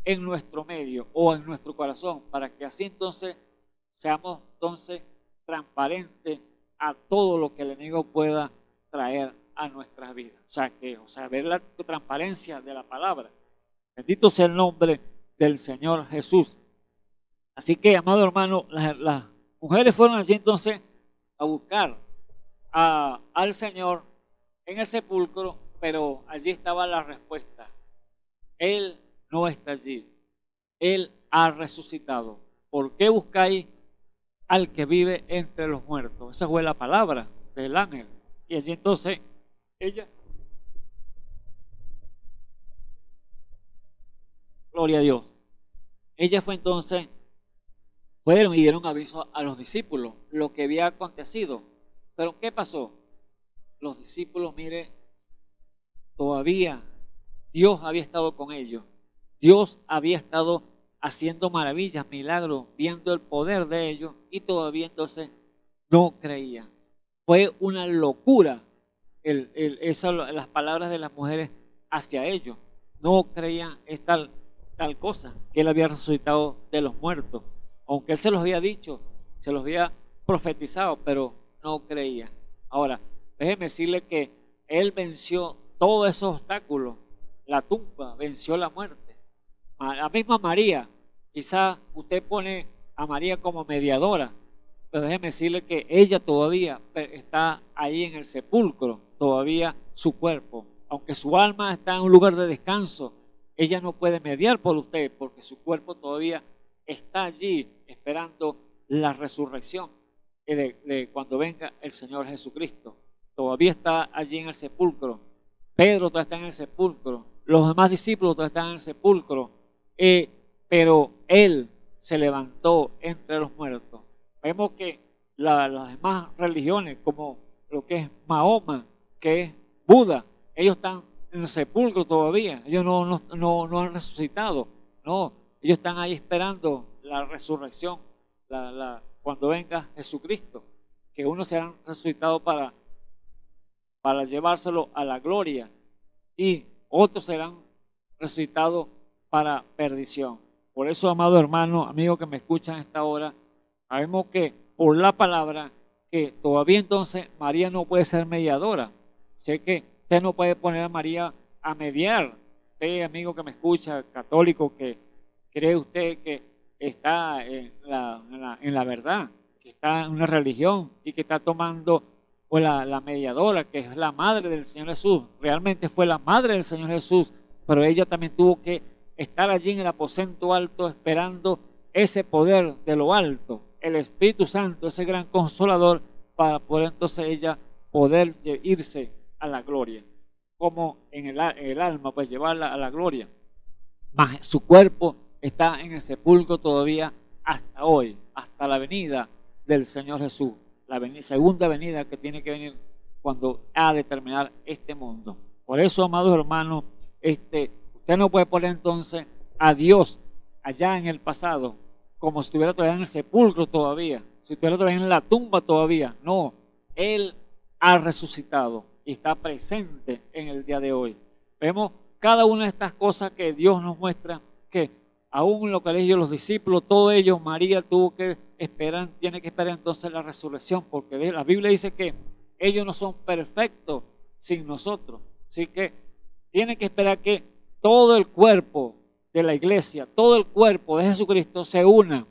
en nuestro medio o en nuestro corazón, para que así entonces seamos entonces transparentes a todo lo que el enemigo pueda traer a nuestras vidas. O sea, ver la transparencia de la palabra. Bendito sea el nombre del Señor Jesús. Así que, amado hermano, las mujeres fueron allí entonces a buscar al Señor en el sepulcro, pero allí estaba la respuesta. Él no está allí. Él ha resucitado. ¿Por qué buscáis al que vive entre los muertos? Esa fue la palabra del ángel. Y allí entonces ella, gloria a Dios, ella fue entonces, fueron y dieron aviso a los discípulos lo que había acontecido. Pero ¿qué pasó? Los discípulos, mire, todavía Dios había estado con ellos. Dios había estado haciendo maravillas, milagros, viendo el poder de ellos y todavía entonces no creían. Fue una locura las palabras de las mujeres hacia ellos. No creían tal cosa, que Él había resucitado de los muertos. Aunque Él se los había dicho, se los había profetizado, pero no creían. Ahora, déjeme decirle que Él venció todos esos obstáculos. La tumba, venció la muerte. La misma María, quizá usted pone a María como mediadora, pero déjeme decirle que ella todavía está ahí en el sepulcro, todavía su cuerpo. Aunque su alma está en un lugar de descanso, ella no puede mediar por usted porque su cuerpo todavía está allí esperando la resurrección de cuando venga el Señor Jesucristo. Todavía está allí en el sepulcro. Pedro todavía está en el sepulcro. Los demás discípulos todavía están en el sepulcro. Pero Él se levantó entre los muertos. Vemos que las demás religiones, como lo que es Mahoma, que es Buda, ellos están en el sepulcro todavía. Ellos no han resucitado. No, ellos están ahí esperando la resurrección, cuando venga Jesucristo, que unos serán resucitados para llevárselo a la gloria y otros serán resucitados para perdición. Por eso, amado hermano, amigo que me escuchan a esta hora, sabemos que por la palabra que todavía entonces María no puede ser mediadora. Sé que usted no puede poner a María a mediar. Usted, amigo que me escucha, católico, que cree usted que está en la verdad, que está en una religión y que está tomando pues, la mediadora, que es la madre del Señor Jesús. Realmente fue la madre del Señor Jesús, pero ella también tuvo que estar allí en el aposento alto esperando ese poder de lo alto, el Espíritu Santo, ese gran consolador, para poder entonces ella poder irse a la gloria, como en el alma, pues llevarla a la gloria. Mas su cuerpo está en el sepulcro todavía hasta hoy, hasta la venida del Señor Jesús, la segunda venida que tiene que venir cuando ha de terminar este mundo. Por eso, amados hermanos, usted no puede poner entonces a Dios allá en el pasado, como si estuviera todavía en el sepulcro todavía, si estuviera todavía en la tumba todavía. No, Él ha resucitado y está presente en el día de hoy. Vemos cada una de estas cosas que Dios nos muestra, que aún lo que ellos, los discípulos, todos ellos, María tuvo que esperar, tiene que esperar entonces la resurrección, porque la Biblia dice que ellos no son perfectos sin nosotros. Así que tiene que esperar que todo el cuerpo de la iglesia, todo el cuerpo de Jesucristo se una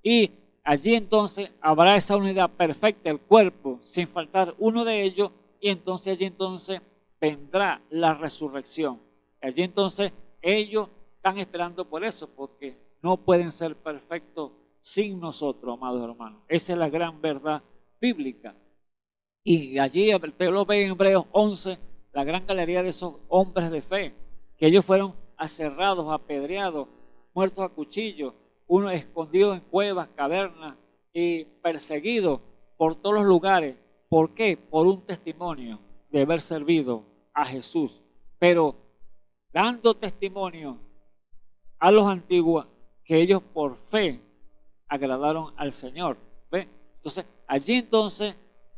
y allí entonces habrá esa unidad perfecta del cuerpo sin faltar uno de ellos y entonces allí entonces vendrá la resurrección. Allí entonces ellos están esperando por eso porque no pueden ser perfectos sin nosotros, amados hermanos. Esa es la gran verdad bíblica. Y allí usted lo ve en Hebreos 11, la gran galería de esos hombres de fe, que ellos fueron aserrados, apedreados, muertos a cuchillo, unos escondidos en cuevas, cavernas y perseguidos por todos los lugares. ¿Por qué? Por un testimonio de haber servido a Jesús. Pero dando testimonio a los antiguos que ellos por fe agradaron al Señor. ¿Ve? Entonces, allí entonces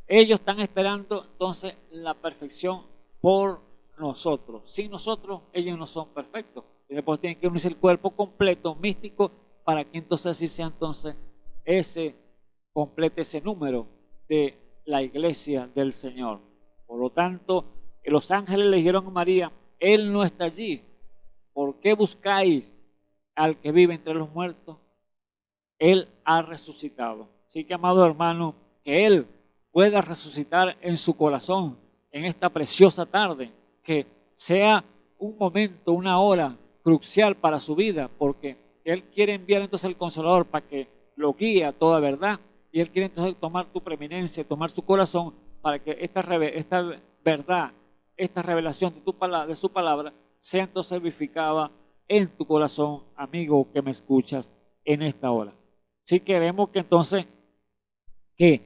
ellos están esperando entonces la perfección por nosotros. Sin nosotros ellos no son perfectos. Y después tienen que unirse el cuerpo completo, místico, para que entonces así sea entonces complete ese número de la iglesia del Señor. Por lo tanto, los ángeles le dijeron a María, Él no está allí. ¿Por qué buscáis al que vive entre los muertos? Él ha resucitado. Así que, amado hermano, que Él pueda resucitar en su corazón en esta preciosa tarde, que sea un momento, una hora crucial para su vida, porque Él quiere enviar entonces el Consolador para que lo guíe a toda verdad, y Él quiere entonces tomar tu preeminencia, tomar tu corazón, para que esta verdad, esta revelación de su palabra, sea entonces vivificada en tu corazón, amigo que me escuchas en esta hora. Así que vemos que entonces, que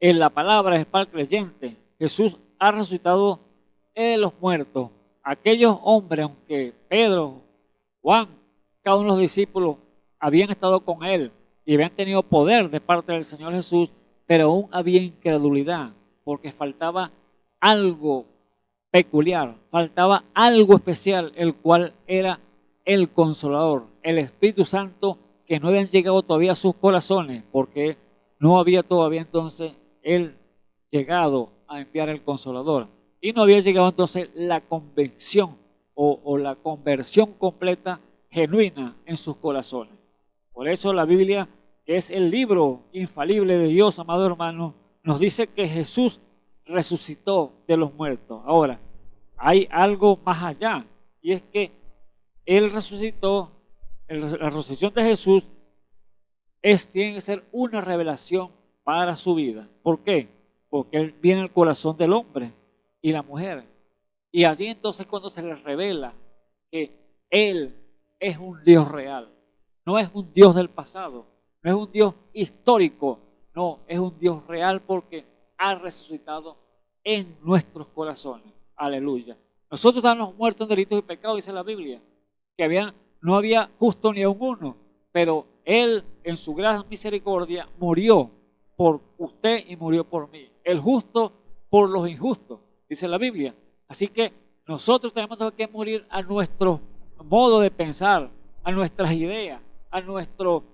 en la palabra es para el creyente, Jesús ha resucitado de los muertos aquellos hombres, aunque Pedro, Juan, cada uno de los discípulos habían estado con él y habían tenido poder de parte del Señor Jesús, pero aún había incredulidad, porque faltaba algo peculiar, faltaba algo especial, el cual era el Consolador, el Espíritu Santo, que no habían llegado todavía a sus corazones, porque no había todavía entonces él llegado a enviar el Consolador. Y no había llegado entonces la convicción o la conversión completa, genuina en sus corazones. Por eso la Biblia, que es el libro infalible de Dios, amado hermano, nos dice que Jesús resucitó de los muertos. Ahora, hay algo más allá, y es que Él resucitó, la resurrección de Jesús tiene que ser una revelación para su vida. ¿Por qué? Porque Él viene al corazón del hombre y la mujer. Y allí entonces cuando se les revela que Él es un Dios real, no es un Dios del pasado, no es un Dios histórico, no, es un Dios real porque ha resucitado en nuestros corazones. Aleluya. Nosotros estábamos muertos en delitos y pecados, dice la Biblia, que no había justo ni aun uno, pero Él en su gran misericordia murió por usted y murió por mí. El justo por los injustos, dice la Biblia. Así que nosotros tenemos que morir a nuestro modo de pensar, a nuestras ideas, a nuestro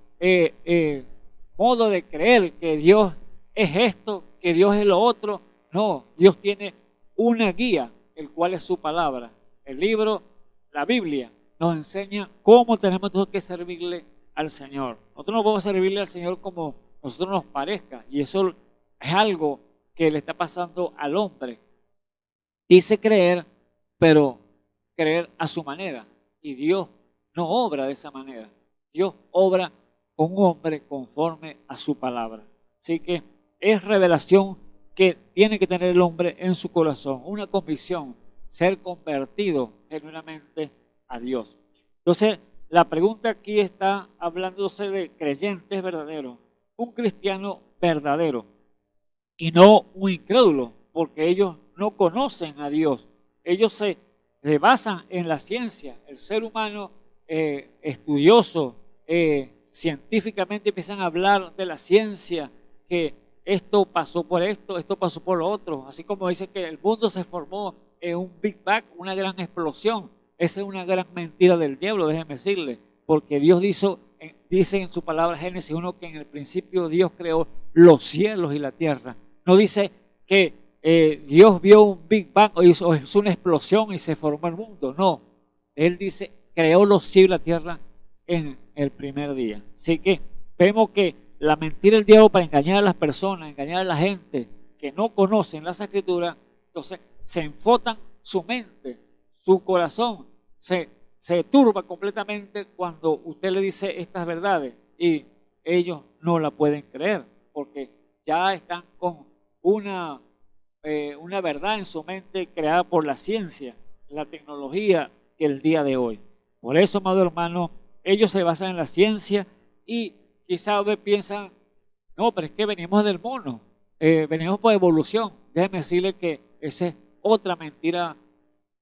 modo de creer que Dios es esto, que Dios es lo otro. No, Dios tiene una guía, el cual es su palabra. El libro, la Biblia, nos enseña cómo tenemos que servirle al Señor. Nosotros no podemos servirle al Señor como nosotros nos parezca, y eso es algo que le está pasando al hombre. Dice creer, pero creer a su manera, y Dios no obra de esa manera. Dios obra con un hombre conforme a su palabra. Así que es revelación que tiene que tener el hombre en su corazón, una convicción, ser convertido genuinamente a Dios. Entonces, la pregunta aquí está hablándose de creyentes verdaderos, un cristiano verdadero y no un incrédulo, porque ellos no conocen a Dios. Ellos se basan en la ciencia. El ser humano estudioso, científicamente empiezan a hablar de la ciencia, que esto pasó por esto pasó por lo otro. Así como dice que el mundo se formó en un Big Bang, una gran explosión. Esa es una gran mentira del diablo, déjeme decirle, porque Dios dice en su palabra Génesis 1 que en el principio Dios creó los cielos y la tierra. No dice que Dios vio un Big Bang o hizo una explosión y se formó el mundo. No, Él dice creó los cielos y la tierra en el primer día. Así que vemos que la mentira del diablo para engañar a las personas, engañar a la gente que no conocen las escrituras, entonces se enfotan su mente, su corazón, se turba completamente cuando usted le dice estas verdades y ellos no la pueden creer porque ya están con una verdad en su mente creada por la ciencia, la tecnología el día de hoy. Por eso, amado hermano, ellos se basan en la ciencia y quizás piensan, no, pero es que venimos del mono, venimos por evolución. Déjeme decirle que esa es otra mentira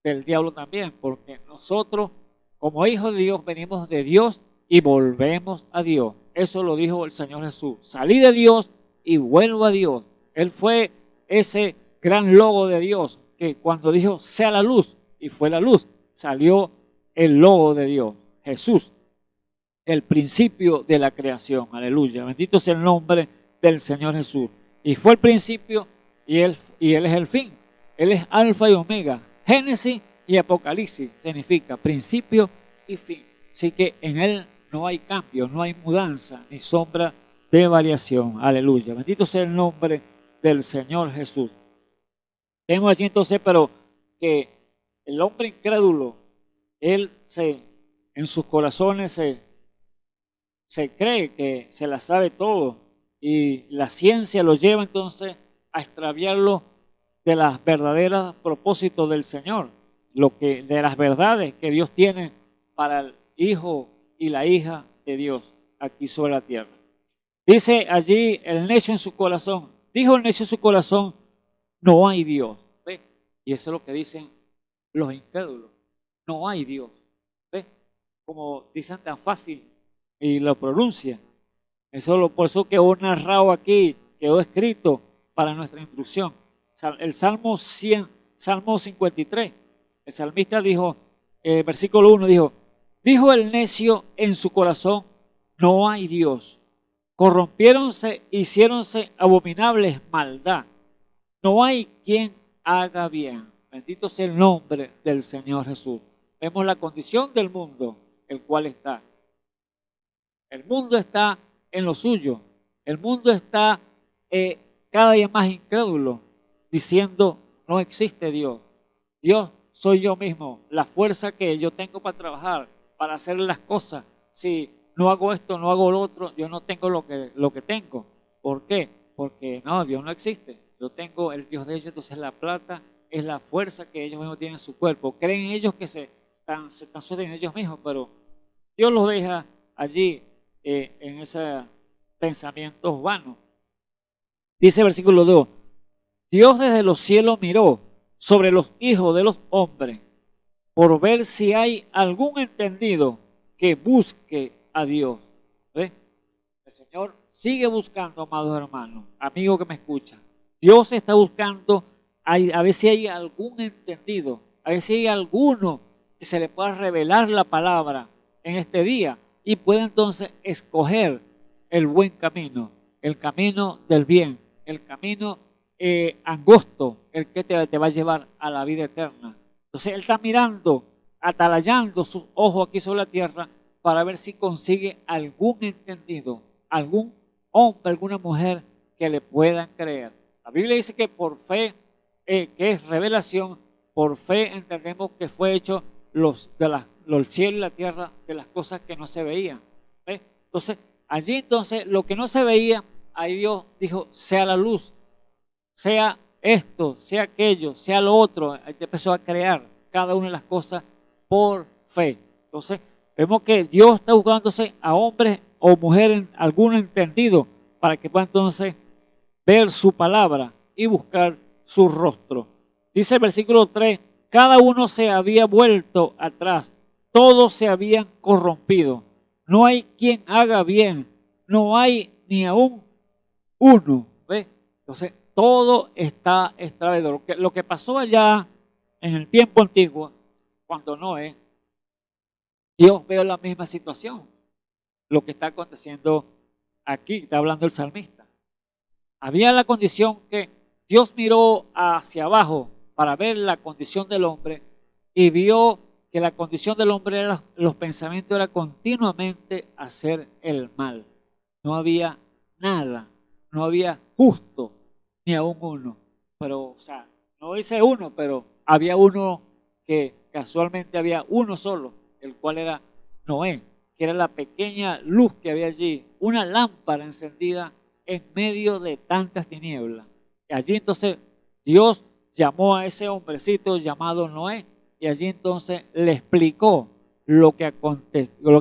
del diablo también, porque nosotros, como hijos de Dios, venimos de Dios y volvemos a Dios. Eso lo dijo el Señor Jesús. Salí de Dios y vuelvo a Dios. Él fue ese gran logo de Dios, que cuando dijo, sea la luz, y fue la luz, salió el logo de Dios, Jesús, el principio de la creación. Aleluya, bendito sea el nombre del Señor Jesús. Y fue el principio y Él es el fin. Él es alfa y omega. Génesis y Apocalipsis significa principio y fin. Así que en Él no hay cambio, no hay mudanza ni sombra de variación. Aleluya, bendito sea el nombre del Señor Jesús. Vemos allí entonces, pero que el hombre incrédulo, él en sus corazones se cree que se la sabe todo y la ciencia lo lleva entonces a extraviarlo de las verdaderas propósitos del Señor, de las verdades que Dios tiene para el hijo y la hija de Dios aquí sobre la tierra. Dice allí el necio en su corazón, dijo el necio en su corazón, no hay Dios. ¿Ve? Y eso es lo que dicen los incrédulos. No hay Dios. ¿Ves? Como dicen tan fácil y lo pronuncian. Por eso quedó narrado aquí, quedó escrito para nuestra instrucción. El Salmo 100, Salmo 53. El salmista dijo, versículo 1 dijo el necio en su corazón, no hay Dios. Corrompiéronse, hiciéronse abominables maldad. No hay quien haga bien. Bendito sea el nombre del Señor Jesús. Vemos la condición del mundo, el cual está. El mundo está en lo suyo. El mundo está cada día más incrédulo, diciendo, no existe Dios. Dios soy yo mismo, la fuerza que yo tengo para trabajar, para hacer las cosas. Si no hago esto, no hago lo otro, yo no tengo lo que tengo. ¿Por qué? Porque no, Dios no existe. Yo tengo el Dios de ellos, entonces la plata es la fuerza que ellos mismos tienen en su cuerpo. Creen ellos que se están sosteniendo ellos mismos, pero Dios los deja allí en ese pensamientos vanos. Dice el versículo 2, Dios desde los cielos miró sobre los hijos de los hombres por ver si hay algún entendido que busque a Dios. ¿Ve? El Señor sigue buscando, amados hermanos, amigo que me escucha. Dios está buscando a ver si hay algún entendido, a ver si hay alguno que se le pueda revelar la palabra en este día y pueda entonces escoger el buen camino, el camino del bien, el camino angosto, el que te va a llevar a la vida eterna. Entonces Él está mirando, atalayando sus ojos aquí sobre la tierra para ver si consigue algún entendido, algún hombre, alguna mujer que le puedan creer. La Biblia dice que por fe, que es revelación, por fe entendemos que fue hecho los cielos y la tierra de las cosas que no se veían. ¿Ve? Entonces, allí entonces lo que no se veía, ahí Dios dijo, sea la luz, sea esto, sea aquello, sea lo otro. Ahí empezó a crear cada una de las cosas por fe. Entonces, vemos que Dios está buscándose a hombres o mujeres, algún entendido, para que puedan entonces ver su palabra y buscar su rostro. Dice el versículo 3, cada uno se había vuelto atrás, todos se habían corrompido. No hay quien haga bien, no hay ni aún uno. ¿Ve? Entonces, todo está extraviado. Lo que pasó allá en el tiempo antiguo, cuando Noé, Dios vio la misma situación. Lo que está aconteciendo aquí, está hablando el salmista. Había la condición que Dios miró hacia abajo para ver la condición del hombre y vio que la condición del hombre, los pensamientos era continuamente hacer el mal. No había nada, no había justo ni aún uno. Pero, o sea, no dice uno, pero había uno que casualmente había uno solo, el cual era Noé, que era la pequeña luz que había allí, una lámpara encendida en medio de tantas tinieblas. Y allí entonces Dios llamó a ese hombrecito llamado Noé y allí entonces le explicó lo que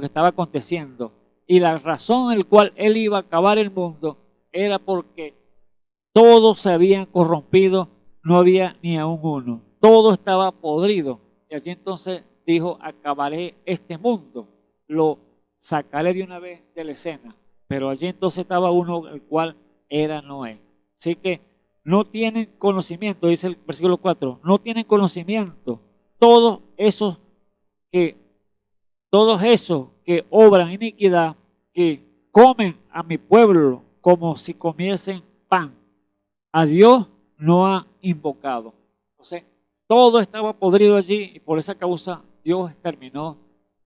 estaba aconteciendo. Y la razón en la cual él iba a acabar el mundo era porque todos se habían corrompido, no había ni aún uno. Todo estaba podrido. Y allí entonces dijo, acabaré este mundo, lo sacaré de una vez de la escena. Pero allí entonces estaba uno, el cual era Noé. Así que no tienen conocimiento, dice el versículo 4, no tienen conocimiento todos esos que obran iniquidad, que comen a mi pueblo como si comiesen pan. A Dios no ha invocado. Entonces, todo estaba podrido allí y por esa causa Dios exterminó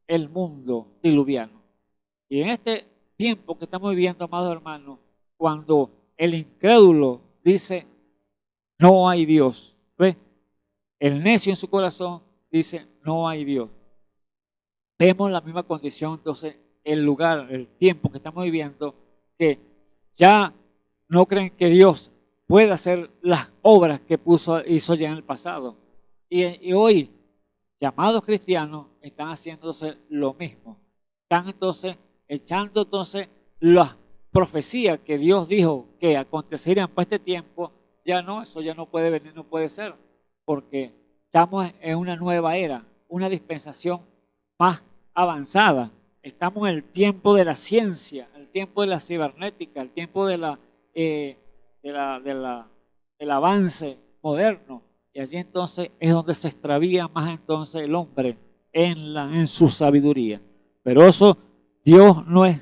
el mundo diluviano. Y en este tiempo que estamos viviendo, amados hermanos, cuando el incrédulo dice, no hay Dios, ¿ve? El necio en su corazón dice, no hay Dios. Vemos la misma condición, entonces, el lugar, el tiempo que estamos viviendo, que ya no creen que Dios pueda hacer las obras que hizo ya en el pasado. Y hoy, llamados cristianos, están haciéndose lo mismo. Están entonces echando entonces las profecías que Dios dijo que acontecerían para este tiempo, ya no, eso ya no puede venir, no puede ser, porque estamos en una nueva era, una dispensación más avanzada. Estamos en el tiempo de la ciencia, el tiempo de la cibernética, el tiempo de del avance moderno. Y allí entonces es donde se extravía más entonces el hombre en su sabiduría. Pero eso, Dios no es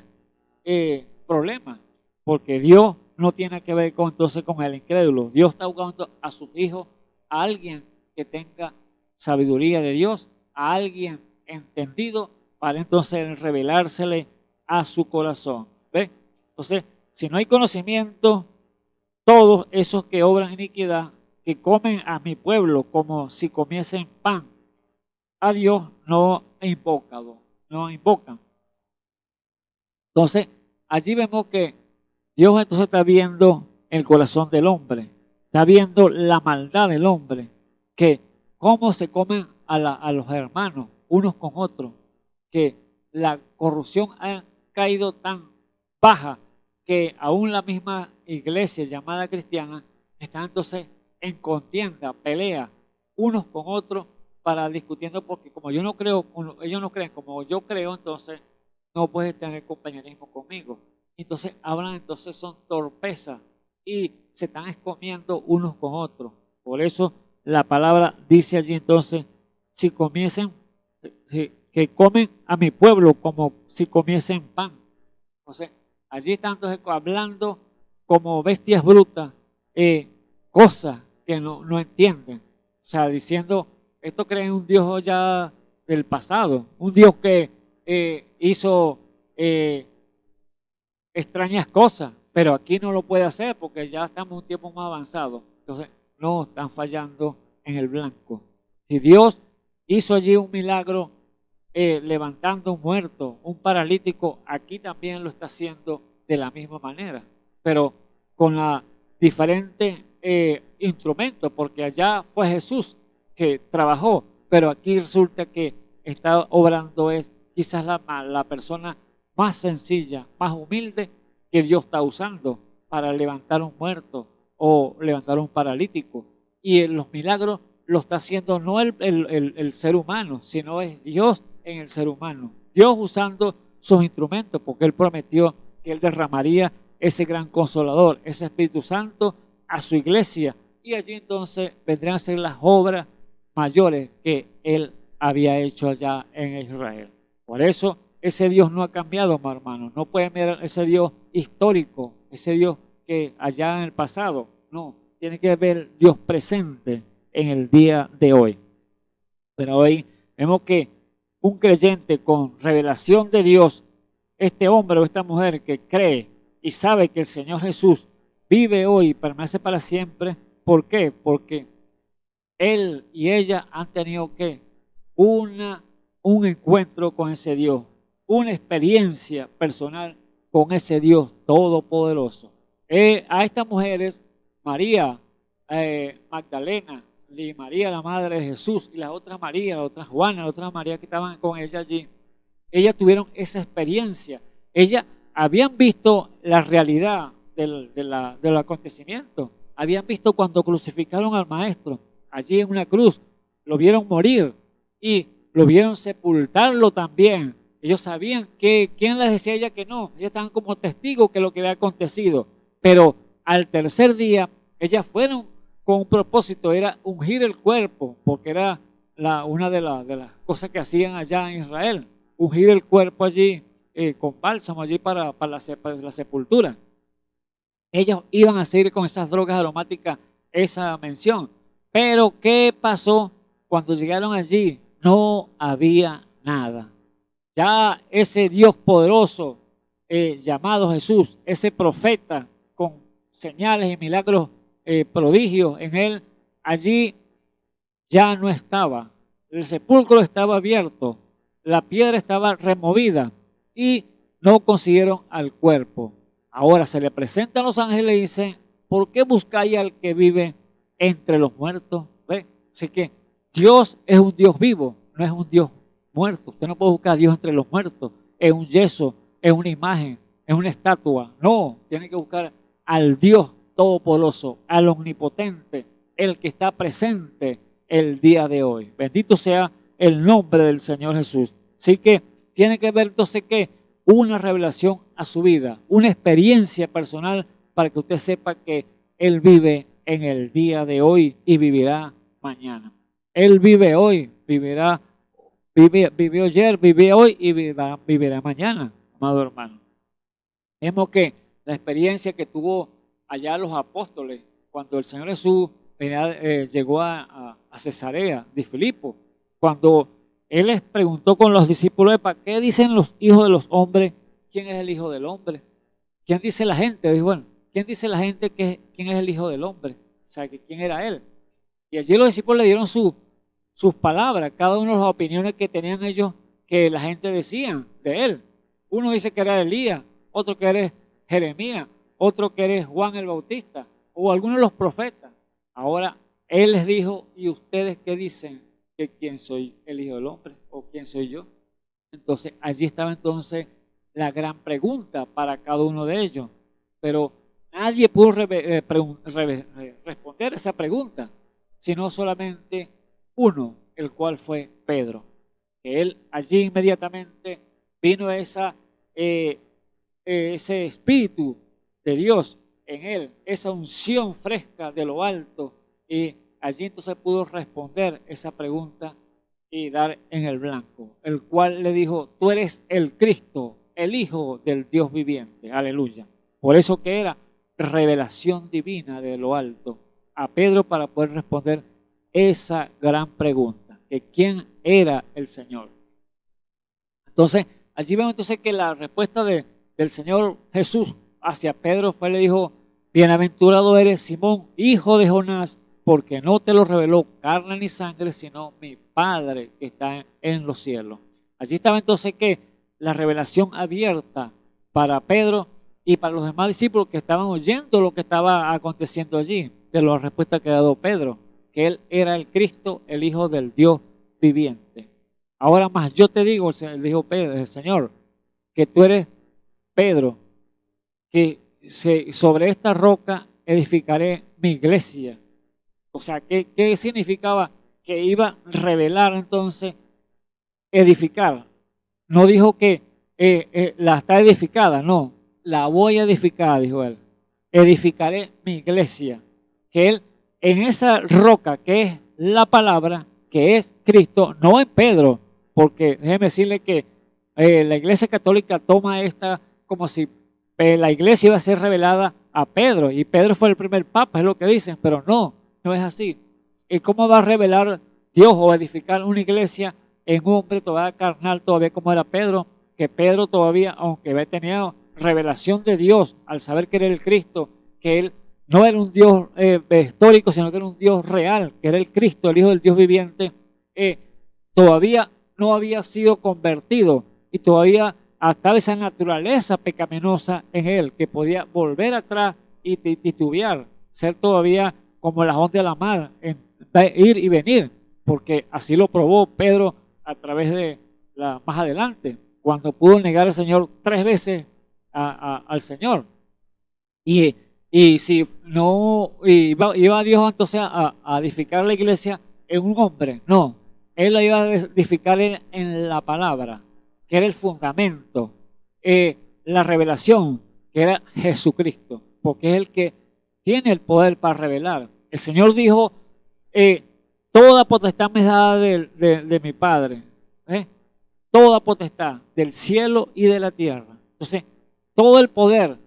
problema, porque Dios no tiene que ver entonces con el incrédulo. Dios está buscando a sus hijos, a alguien que tenga sabiduría de Dios, a alguien entendido para entonces revelársele a su corazón. ¿Ve? Entonces, si no hay conocimiento, todos esos que obran iniquidad, que comen a mi pueblo como si comiesen pan, a Dios no invocan. Entonces, allí vemos que Dios entonces está viendo el corazón del hombre, está viendo la maldad del hombre, que cómo se comen a los hermanos unos con otros, que la corrupción ha caído tan baja que aún la misma iglesia llamada cristiana está entonces en contienda, pelea unos con otros para discutiendo, porque como yo no creo, ellos no creen como yo creo, entonces no puedes tener compañerismo conmigo. Entonces hablan, entonces son torpezas y se están escomiendo unos con otros. Por eso la palabra dice allí entonces, si comiesen, que comen a mi pueblo como si comiesen pan. Entonces allí están entonces hablando como bestias brutas, cosas que no entienden. O sea, diciendo, esto creen un Dios ya del pasado, un Dios que hizo extrañas cosas, pero aquí no lo puede hacer porque ya estamos en un tiempo más avanzado. Entonces, no están fallando en el blanco. Si Dios hizo allí un milagro levantando un muerto, un paralítico, aquí también lo está haciendo de la misma manera, pero con la diferente instrumento, porque allá fue Jesús que trabajó, pero aquí resulta que está obrando es quizás la persona más sencilla, más humilde que Dios está usando para levantar un muerto o levantar un paralítico. Y en los milagros lo está haciendo no el ser humano, sino es Dios en el ser humano. Dios usando sus instrumentos, porque Él prometió que Él derramaría ese gran consolador, ese Espíritu Santo a su iglesia. Y allí entonces vendrán a ser las obras mayores que Él había hecho allá en Israel. Por eso ese Dios no ha cambiado, mi hermano. No puede mirar ese Dios histórico, ese Dios que allá en el pasado. No, tiene que ver Dios presente en el día de hoy. Pero hoy vemos que un creyente con revelación de Dios, este hombre o esta mujer que cree y sabe que el Señor Jesús vive hoy y permanece para siempre. ¿Por qué? Porque él y ella han tenido que un encuentro con ese Dios, una experiencia personal con ese Dios todopoderoso. A estas mujeres, María Magdalena y María la madre de Jesús y las otras María, la otra Juana, la otra María que estaban con ella allí, ellas tuvieron esa experiencia. Ellas habían visto la realidad del acontecimiento, habían visto cuando crucificaron al maestro allí en una cruz, lo vieron morir y lo vieron sepultarlo también. Ellos sabían que, ¿quién les decía a ella que no? Ellos estaban como testigos de lo que había acontecido. Pero al tercer día, ellas fueron con un propósito, era ungir el cuerpo, porque era una de las cosas que hacían allá en Israel, ungir el cuerpo allí con bálsamo, allí para la sepultura. Ellos iban a seguir con esas drogas aromáticas, esa mención. Pero ¿qué pasó cuando llegaron allí? No había nada. Ya ese Dios poderoso llamado Jesús, ese profeta con señales y milagros prodigios en él, allí ya no estaba. El sepulcro estaba abierto, la piedra estaba removida y no consiguieron al cuerpo. Ahora se le presentan los ángeles y dicen, ¿por qué buscáis al que vive entre los muertos? ¿Ve? Así que Dios es un Dios vivo, no es un Dios muerto. Usted no puede buscar a Dios entre los muertos. Es un yeso, es una imagen, es una estatua. No, tiene que buscar al Dios todopoderoso, al omnipotente, el que está presente el día de hoy. Bendito sea el nombre del Señor Jesús. Así que tiene que ver entonces que una revelación a su vida, una experiencia personal para que usted sepa que Él vive en el día de hoy y vivirá mañana. Él vive hoy, vivió ayer, vive hoy y vivirá mañana, amado hermano. Vemos que la experiencia que tuvo allá los apóstoles, cuando el Señor Jesús llegó a Cesarea de Filipo, cuando Él les preguntó con los discípulos, ¿qué dicen los hijos de los hombres? ¿Quién es el Hijo del Hombre? ¿Quién dice la gente? Dijo, bueno, ¿quién dice la gente quién es el Hijo del Hombre? O sea, que quién era Él. Y allí los discípulos le dieron sus palabras, cada uno de las opiniones que tenían ellos, que la gente decía de Él. Uno dice que era Elías, otro que era Jeremías, otro que era Juan el Bautista, o algunos de los profetas. Ahora, Él les dijo, ¿y ustedes qué dicen? ¿Que quién soy el Hijo del Hombre? ¿O quién soy yo? Entonces, allí estaba entonces la gran pregunta para cada uno de ellos. Pero nadie pudo responder esa pregunta, sino solamente uno, el cual fue Pedro. Que él allí inmediatamente vino ese espíritu de Dios en él, esa unción fresca de lo alto, y allí entonces pudo responder esa pregunta y dar en el blanco, el cual le dijo, tú eres el Cristo, el Hijo del Dios viviente, aleluya. Por eso que era revelación divina de lo alto a Pedro para poder responder esa gran pregunta, que quién era el Señor. Entonces, allí vemos entonces que la respuesta del Señor Jesús hacia Pedro fue, le dijo, bienaventurado eres Simón, hijo de Jonás, porque no te lo reveló carne ni sangre, sino mi Padre que está en los cielos. Allí estaba entonces que la revelación abierta para Pedro y para los demás discípulos que estaban oyendo lo que estaba aconteciendo allí, de la respuesta que ha dado Pedro, que él era el Cristo, el Hijo del Dios viviente. Ahora más, yo te digo, dijo Pedro, el Señor, que tú eres Pedro, que sobre esta roca edificaré mi iglesia. O sea, ¿qué significaba? Que iba a revelar entonces, edificar. No dijo que la está edificada, no, la voy a edificar, dijo él. Edificaré mi iglesia. Que él, en esa roca que es la palabra, que es Cristo, no en Pedro, porque déjeme decirle que la Iglesia Católica toma esta como si la iglesia iba a ser revelada a Pedro, y Pedro fue el primer papa, es lo que dicen, pero no es así. ¿Y cómo va a revelar Dios o edificar una iglesia en un hombre todavía carnal, todavía como era Pedro? Que Pedro todavía, aunque tenía revelación de Dios al saber que era el Cristo, que él no era un Dios histórico, sino que era un Dios real, que era el Cristo, el Hijo del Dios viviente, todavía no había sido convertido y todavía estaba esa naturaleza pecaminosa en él, que podía volver atrás y titubear, ser todavía como las ondas de la mar, ir y venir, porque así lo probó Pedro a través de más adelante, cuando pudo negar al Señor 3 veces al Señor. Y si no iba Dios entonces a edificar la iglesia en un hombre, no, Él la iba a edificar en la palabra, que era el fundamento, la revelación, que era Jesucristo, porque es el que tiene el poder para revelar. El Señor dijo, toda potestad me es dada de mi Padre, toda potestad del cielo y de la tierra. Entonces, todo el poder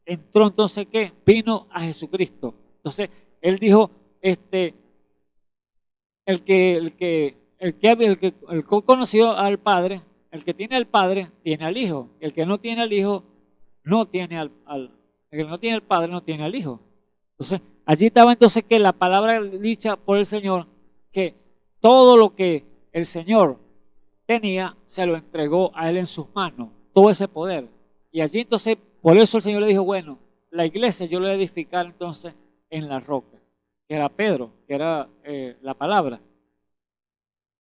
entró entonces, ¿qué? Vino a Jesucristo. Entonces, Él dijo, el que conoció al Padre, el que tiene al Padre, tiene al Hijo. El que no tiene al Hijo, no tiene el que no tiene al Padre, no tiene al Hijo. Entonces, allí estaba entonces que la palabra dicha por el Señor, que todo lo que el Señor tenía, se lo entregó a Él en sus manos, todo ese poder. Y allí entonces, por eso el Señor le dijo, bueno, la iglesia yo la voy a edificar entonces en la roca, que era Pedro, que era la palabra.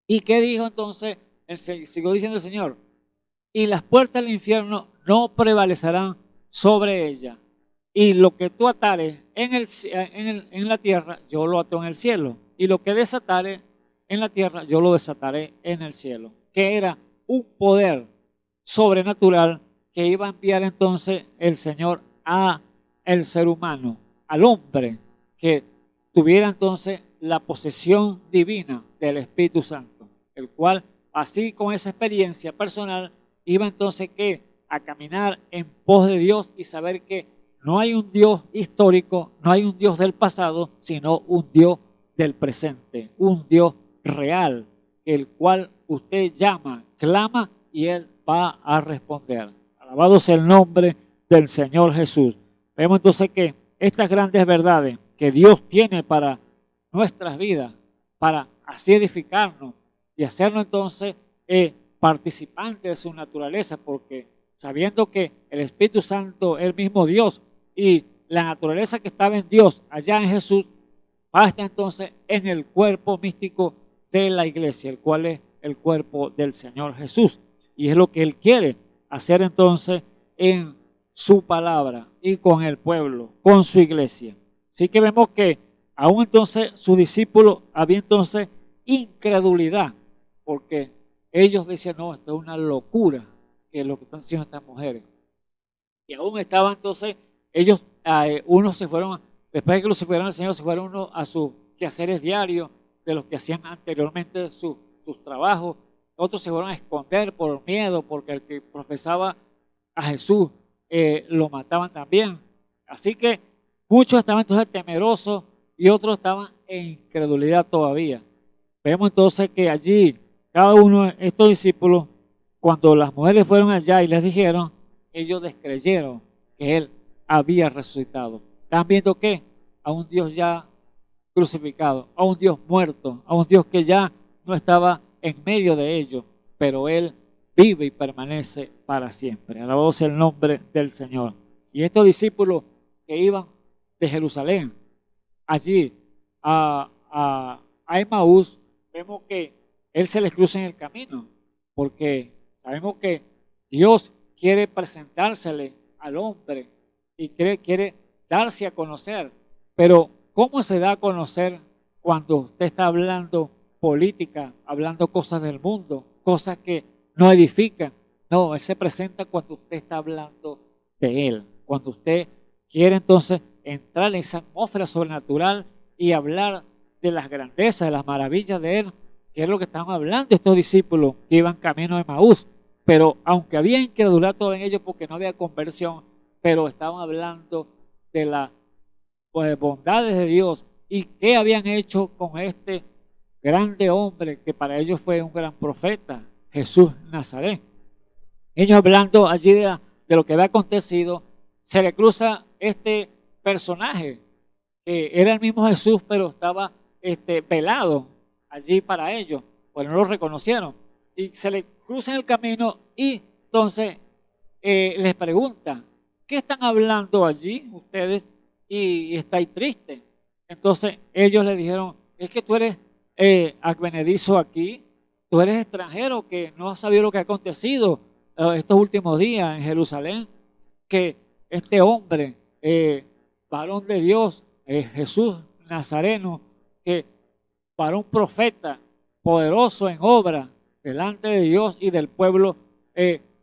¿Y qué dijo entonces? Siguió diciendo el Señor, y las puertas del infierno no prevalecerán sobre ella. Y lo que tú atares en la tierra, yo lo ato en el cielo. Y lo que desatares en la tierra, yo lo desataré en el cielo. Que era un poder sobrenatural que iba a enviar entonces el Señor a el ser humano, al hombre, que tuviera entonces la posesión divina del Espíritu Santo, el cual, así con esa experiencia personal, iba entonces que a caminar en pos de Dios y saber que no hay un Dios histórico, no hay un Dios del pasado, sino un Dios del presente, un Dios real, el cual usted llama, clama y Él va a responder. Alabado sea el nombre del Señor Jesús. Vemos entonces que estas grandes verdades que Dios tiene para nuestras vidas, para así edificarnos y hacernos entonces participantes de su naturaleza, porque sabiendo que el Espíritu Santo es el mismo Dios y la naturaleza que estaba en Dios allá en Jesús, va a estar entonces en el cuerpo místico de la iglesia, el cual es el cuerpo del Señor Jesús. Y es lo que Él quiere hacer entonces en su palabra y con el pueblo, con su iglesia. Así que vemos que aún entonces sus discípulos había entonces incredulidad, porque ellos decían, no, esto es una locura, que es lo que están haciendo estas mujeres. Y aún estaban entonces, ellos, unos se fueron, después de que los superaron al Señor, se fueron unos a sus quehaceres diarios, de los que hacían anteriormente sus trabajos. Otros se fueron a esconder por miedo, porque el que profesaba a Jesús lo mataban también. Así que muchos estaban entonces temerosos y otros estaban en incredulidad todavía. Vemos entonces que allí, cada uno de estos discípulos, cuando las mujeres fueron allá y les dijeron, ellos descreyeron que Él había resucitado. Estaban viendo que a un Dios ya crucificado, a un Dios muerto, a un Dios que ya no estaba en medio de ellos, pero Él vive y permanece para siempre. Alabado sea el nombre del Señor. Y estos discípulos que iban de Jerusalén allí a Emaús, vemos que Él se les cruza en el camino, porque sabemos que Dios quiere presentársele al hombre y quiere darse a conocer. Pero ¿cómo se da a conocer cuando usted está hablando política, hablando cosas del mundo, cosas que no edifican? No, Él se presenta cuando usted está hablando de Él, cuando usted quiere entonces entrar en esa atmósfera sobrenatural y hablar de las grandezas, de las maravillas de Él, que es lo que estaban hablando estos discípulos que iban camino de Emaús. Pero aunque había incredulidad todavía en ellos porque no había conversión, pero estaban hablando de las bondades de Dios y qué habían hecho con este grande hombre que para ellos fue un gran profeta, Jesús Nazaret. Ellos hablando allí de lo que había acontecido, se le cruza este personaje que era el mismo Jesús, pero estaba velado allí para ellos, pues no lo reconocieron. Y se le cruza en el camino y entonces les pregunta, ¿qué están hablando allí ustedes? Y estáis tristes. Entonces ellos le dijeron, es que tú eres advenedizo aquí, tú eres extranjero que no has sabido lo que ha acontecido estos últimos días en Jerusalén, que este hombre, varón de Dios, Jesús Nazareno, que para un profeta poderoso en obra delante de Dios y del pueblo,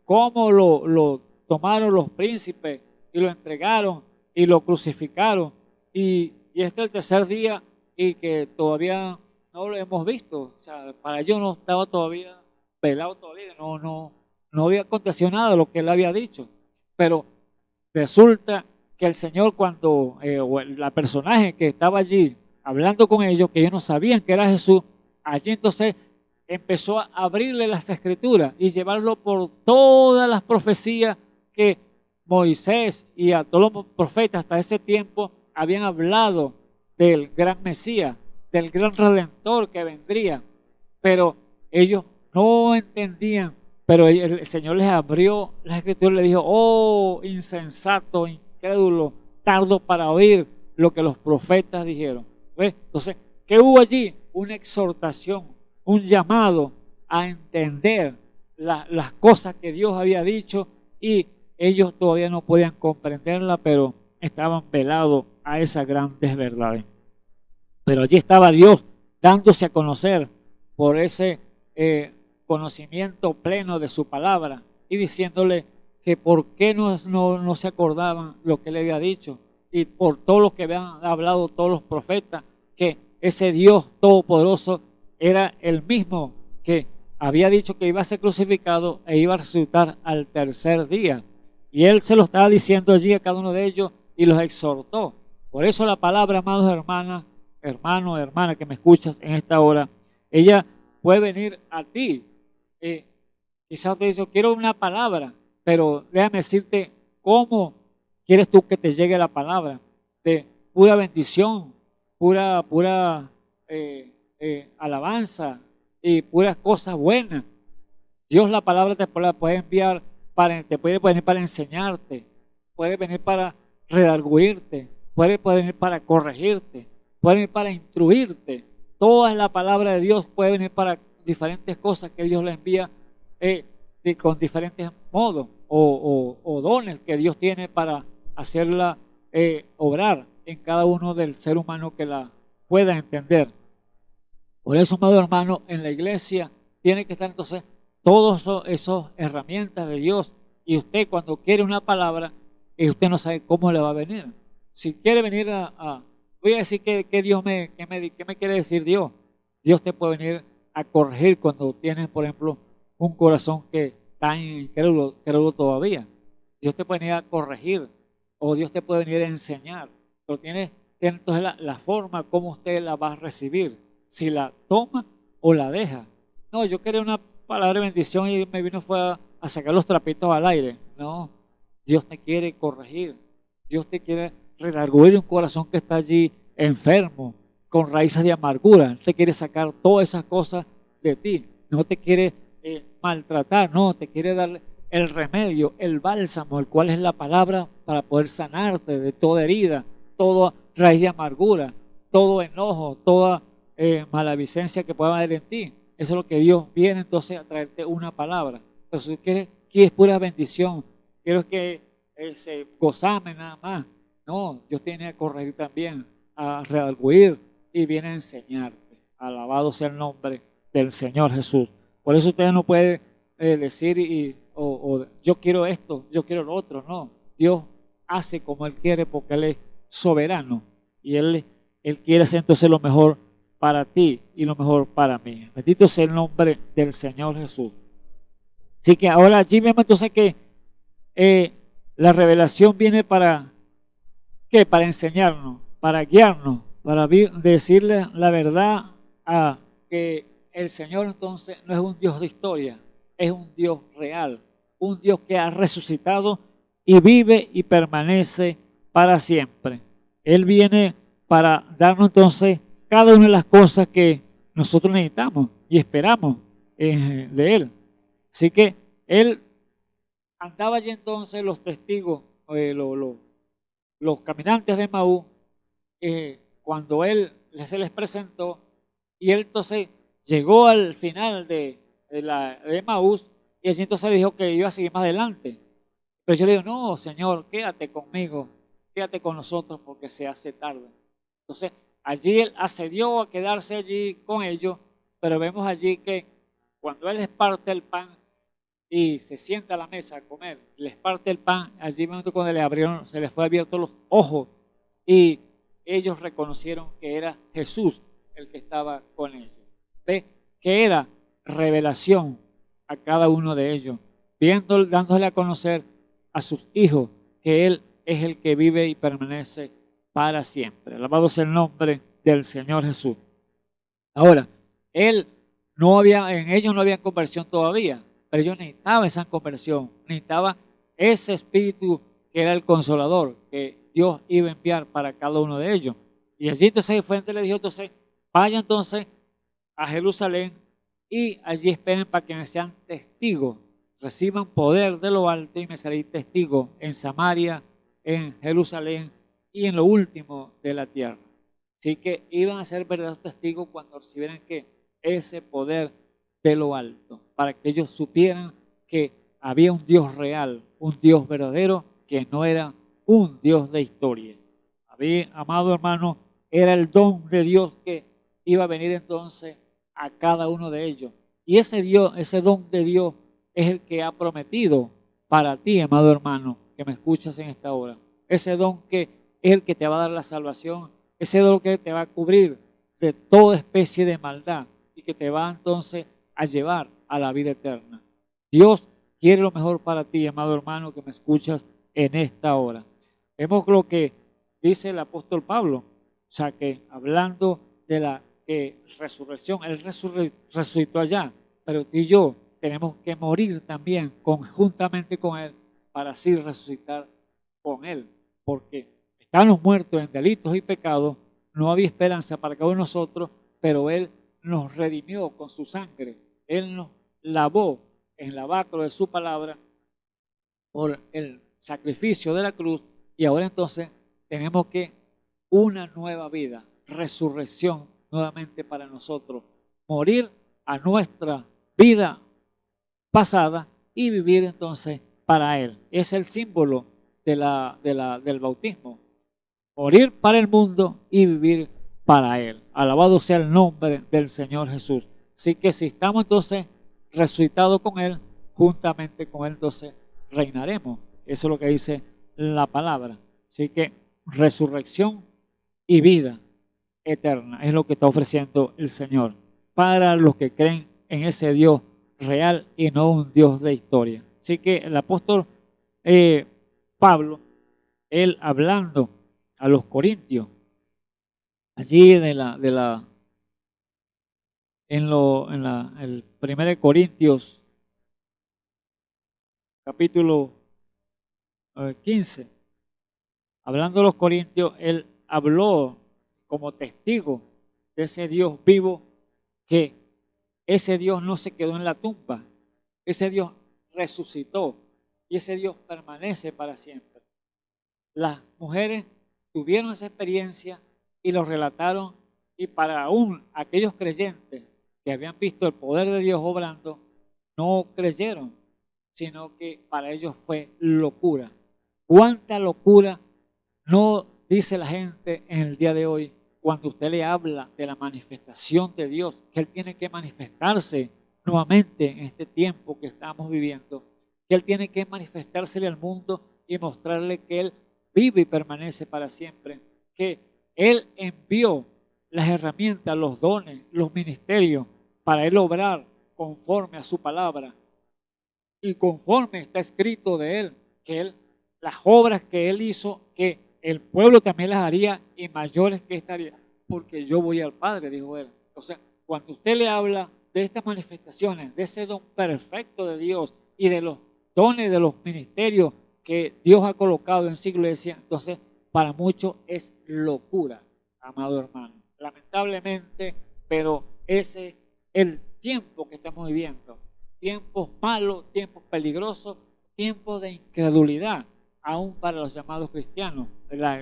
cómo lo tomaron los príncipes y lo entregaron y lo crucificaron, y este es el tercer día y que todavía no lo hemos visto. O sea, para ellos no estaba todavía velado todavía, no había acontecido nada de lo que él había dicho. Pero resulta que el Señor, cuando la personaje que estaba allí hablando con ellos, que ellos no sabían que era Jesús, allí entonces empezó a abrirle las escrituras y llevarlo por todas las profecías que Moisés y a todos los profetas hasta ese tiempo habían hablado del gran Mesías, del gran Redentor que vendría. Pero ellos no entendían, pero el Señor les abrió las escrituras y les dijo, oh insensato, incrédulo, tardo para oír lo que los profetas dijeron. ¿Ves? Entonces, ¿qué hubo allí? Una exhortación, un llamado a entender las cosas que Dios había dicho, y ellos todavía no podían comprenderla, pero estaban velados a esas grandes verdades. Pero allí estaba Dios dándose a conocer por ese conocimiento pleno de su palabra y diciéndole que por qué no se acordaban lo que le había dicho y por todo lo que habían hablado todos los profetas, que ese Dios todopoderoso era el mismo que había dicho que iba a ser crucificado e iba a resucitar al tercer día. Y él se lo estaba diciendo allí a cada uno de ellos y los exhortó. Por eso la palabra, amados hermanas, hermano, hermana que me escuchas en esta hora, ella puede venir a ti. Quizás te dice, quiero una palabra, pero déjame decirte cómo quieres tú que te llegue la palabra. De pura bendición, pura alabanza y puras cosas buenas. Dios la palabra te puede enviar, te puede venir para enseñarte, puede venir para redarguirte, puede venir para corregirte, puede venir para instruirte. Toda la palabra de Dios puede venir para diferentes cosas que Dios le envía con diferentes modos o dones que Dios tiene para hacerla obrar en cada uno del ser humano que la pueda entender. Por eso, amado hermano, en la iglesia tiene que estar entonces todas esas herramientas de Dios. Y usted cuando quiere una palabra, usted no sabe cómo le va a venir. Si quiere venir voy a decir que Dios qué me quiere decir Dios. Dios te puede venir a corregir cuando tienes, por ejemplo, un corazón que está incrédulo todavía. Dios te puede venir a corregir o Dios te puede venir a enseñar. Pero tiene entonces la forma como usted la va a recibir. Si la toma o la deja. No, yo quería una palabra de bendición y me vino fue a sacar los trapitos al aire. No, Dios te quiere corregir. Dios te quiere redarguir un corazón que está allí enfermo, con raíces de amargura. Él te quiere sacar todas esas cosas de ti. No te quiere maltratar, no, te quiere dar el remedio, el bálsamo, el cual es la palabra para poder sanarte de toda herida, toda raíz de amargura, todo enojo, toda maledicencia que pueda haber en ti. Eso es lo que Dios viene entonces a traerte una palabra. Pero si quieres pura bendición, quiero que se gozame nada más. No, Dios tiene a corregir también, a redarguir y viene a enseñarte. Alabado sea el nombre del Señor Jesús. Por eso usted no puede decir yo quiero esto, yo quiero lo otro. No, Dios hace como Él quiere porque Él es soberano y Él quiere hacer entonces lo mejor para ti y lo mejor para mí. Bendito sea el nombre del Señor Jesús. Así que ahora allí vemos entonces que la revelación viene para ¿qué? Para enseñarnos, para guiarnos, para decirle la verdad a que el Señor entonces no es un Dios de historia, es un Dios real, un Dios que ha resucitado y vive y permanece para siempre. Él viene para darnos entonces cada una de las cosas que nosotros necesitamos y esperamos de Él. Así que Él andaba allí entonces los testigos, los caminantes de Maús, cuando se les presentó y Él entonces llegó al final de Maús y allí entonces dijo que iba a seguir más adelante. Pero yo le digo, no, Señor, quédate conmigo, quédate con nosotros porque se hace tarde. Entonces, allí Él accedió a quedarse allí con ellos, pero vemos allí que cuando Él les parte el pan y se sienta a la mesa a comer, les parte el pan, allí cuando se les fue abiertos los ojos y ellos reconocieron que era Jesús el que estaba con ellos. ¿Ve? Que era revelación a cada uno de ellos, dándole a conocer a sus hijos que Él es el que vive y permanece para siempre. Alabado sea el nombre del Señor Jesús. Ahora, en ellos no había conversión todavía, pero ellos necesitaban esa conversión, necesitaban ese espíritu que era el consolador, que Dios iba a enviar para cada uno de ellos. Y allí entonces frente le dijo, entonces, vayan entonces a Jerusalén y allí esperen para que me sean testigos, reciban poder de lo alto y me seréis testigos en Samaria, en Jerusalén y en lo último de la tierra. Así que iban a ser verdaderos testigos cuando recibieran ese poder de lo alto, para que ellos supieran que había un Dios real, un Dios verdadero, que no era un Dios de historia. Amado hermano, era el don de Dios que iba a venir entonces a cada uno de ellos. Y ese Dios, ese don de Dios es el que ha prometido para ti, amado hermano, que me escuchas en esta hora. Ese don que es el que te va a dar la salvación, ese don que te va a cubrir de toda especie de maldad y que te va entonces a llevar a la vida eterna. Dios quiere lo mejor para ti, amado hermano, que me escuchas en esta hora. Vemos lo que dice el apóstol Pablo, o sea que hablando de la resurrección, él resucitó allá, pero tú y yo tenemos que morir también conjuntamente con él para así resucitar con él, porque estábamos muertos en delitos y pecados, no había esperanza para cada uno de nosotros, pero él nos redimió con su sangre, él nos lavó en el lavacro de su palabra por el sacrificio de la cruz, y ahora entonces tenemos que una nueva vida, resurrección nuevamente para nosotros, morir a nuestra vida pasada y vivir entonces para Él. Es el símbolo del bautismo, morir para el mundo y vivir para Él. Alabado sea el nombre del Señor Jesús. Así que si estamos entonces resucitados con Él, juntamente con Él entonces reinaremos. Eso es lo que dice la palabra. Así que resurrección y vida eterna es lo que está ofreciendo el Señor para los que creen en ese Dios real y no un Dios de historia. Así que el apóstol Pablo, él hablando a los corintios, allí en el 1 Corintios capítulo 15, hablando a los corintios, él habló como testigo de ese Dios vivo, que ese Dios no se quedó en la tumba, ese Dios resucitó y ese Dios permanece para siempre. Las mujeres tuvieron esa experiencia y lo relataron, y para aún aquellos creyentes que habían visto el poder de Dios obrando, no creyeron, sino que para ellos fue locura. ¿Cuánta locura no dice la gente en el día de hoy cuando usted le habla de la manifestación de Dios, que Él tiene que manifestarse nuevamente en este tiempo que estamos viviendo, que Él tiene que manifestársele al mundo y mostrarle que Él vive y permanece para siempre, que Él envió las herramientas, los dones, los ministerios para Él obrar conforme a su palabra y conforme está escrito de Él, que Él, las obras que Él hizo, que el pueblo también las haría y mayores que estaría, porque yo voy al Padre, dijo Él. O sea, cuando usted le habla de estas manifestaciones, de ese don perfecto de Dios y de los dones de los ministerios que Dios ha colocado en su iglesia, entonces para muchos es locura, amado hermano. Lamentablemente, pero ese es el tiempo que estamos viviendo. Tiempos malos, tiempos peligrosos, tiempos de incredulidad, aún para los llamados cristianos,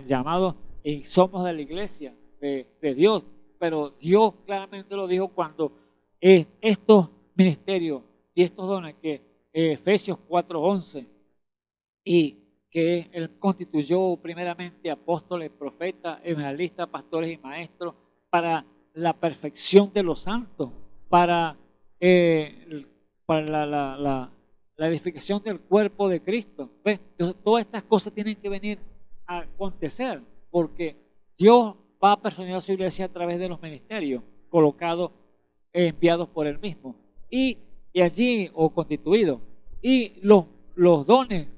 llamados y somos de la iglesia de Dios. Pero Dios claramente lo dijo cuando estos ministerios y estos dones que Efesios 4:11, y que Él constituyó primeramente apóstoles, profetas, evangelistas, pastores y maestros para la perfección de los santos, para la edificación del cuerpo de Cristo. ¿Ves? Entonces, todas estas cosas tienen que venir a acontecer porque Dios va a personalizar su iglesia a través de los ministerios colocados, enviados por Él mismo y allí o constituidos. Y los dones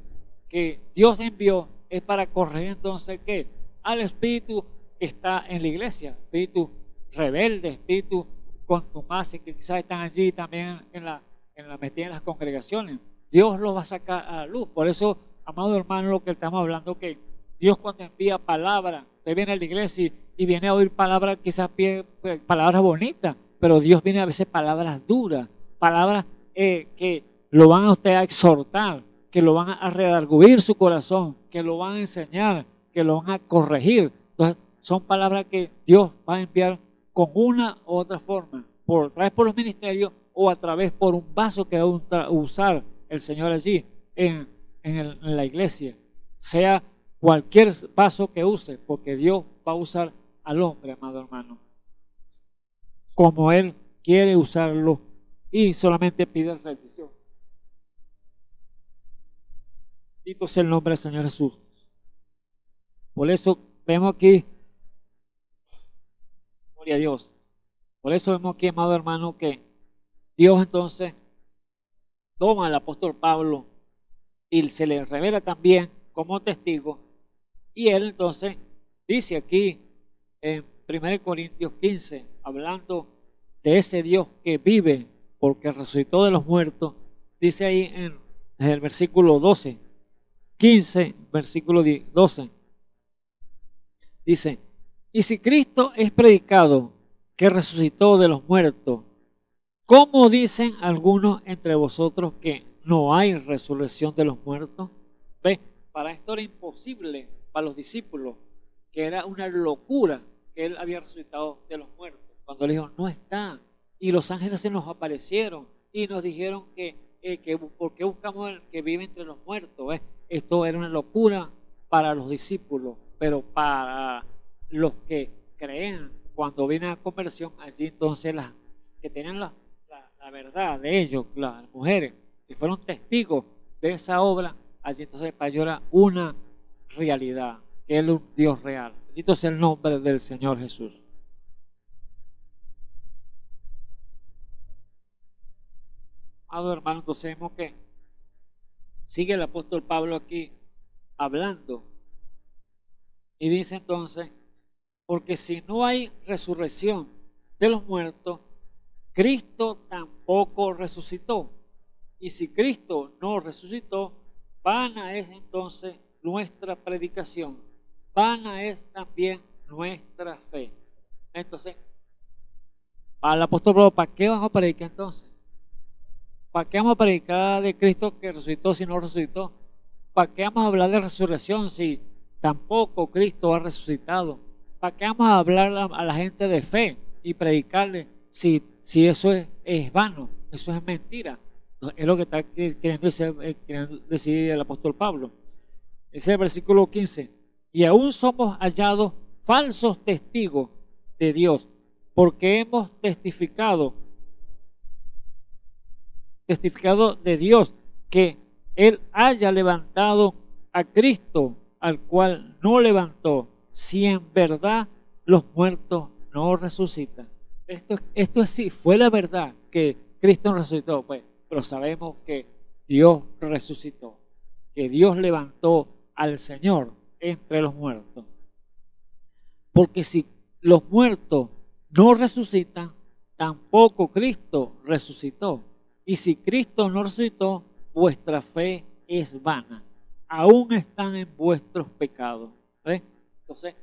que Dios envió es para corregir entonces ¿qué? Al espíritu que está en la iglesia, espíritu rebelde, espíritu contumaz, que quizás están allí también metidos en las congregaciones. Dios los va a sacar a la luz. Por eso, amado hermano, lo que estamos hablando, que Dios cuando envía palabra, usted viene a la iglesia y viene a oír palabras, quizás palabras bonitas, pero Dios viene a veces palabras duras, palabras que lo van a usted a exhortar, que lo van a redarguir su corazón, que lo van a enseñar, que lo van a corregir. Entonces, son palabras que Dios va a enviar con una u otra forma, a través por los ministerios o a través por un vaso que va a usar el Señor allí en la iglesia, sea cualquier vaso que use, porque Dios va a usar al hombre, amado hermano, como Él quiere usarlo y solamente pide rendición. Bendito sea el nombre del Señor Jesús. Por eso vemos aquí, gloria a Dios. Por eso vemos aquí, amado hermano, que Dios entonces toma al apóstol Pablo y se le revela también como testigo. Y él entonces dice aquí en 1 Corintios 15, hablando de ese Dios que vive porque resucitó de los muertos, dice ahí en el versículo 12, 15, versículo 12, dice, y si Cristo es predicado que resucitó de los muertos, ¿cómo dicen algunos entre vosotros que no hay resurrección de los muertos? ¿Ve? Para esto era imposible para los discípulos, que era una locura que él había resucitado de los muertos. Cuando le dijo, no está. Y los ángeles se nos aparecieron y nos dijeron que ¿por qué buscamos el que vive entre los muertos? ¿Ve? Esto era una locura para los discípulos, pero para los que creen, cuando viene a conversión, allí entonces las que tenían la verdad de ellos, las mujeres que fueron testigos de esa obra, allí entonces para ellos era una realidad, que Él es un Dios real. Bendito sea el nombre del Señor Jesús. Amado hermano, entonces vemos que sigue el apóstol Pablo aquí hablando y dice entonces, porque si no hay resurrección de los muertos, Cristo tampoco resucitó. Y si Cristo no resucitó, vana es entonces nuestra predicación, vana es también nuestra fe. Entonces, al apóstol Pablo, ¿para qué vamos a predicar entonces? ¿Para qué vamos a predicar de Cristo que resucitó si no resucitó? ¿Para qué vamos a hablar de resurrección si tampoco Cristo ha resucitado? ¿Para qué vamos a hablar a la gente de fe y predicarle si eso es vano? Eso es mentira. Es lo que está queriendo decir el apóstol Pablo. Ese es el versículo 15. Y aún somos hallados falsos testigos de Dios, porque hemos testificado de Dios que Él haya levantado a Cristo, al cual no levantó, si en verdad los muertos no resucitan. Esto es sí, fue la verdad que Cristo no resucitó, pues, pero sabemos que Dios resucitó, que Dios levantó al Señor entre los muertos. Porque si los muertos no resucitan, tampoco Cristo resucitó. Y si Cristo no resucitó, vuestra fe es vana. Aún están en vuestros pecados. ¿Ves? Entonces,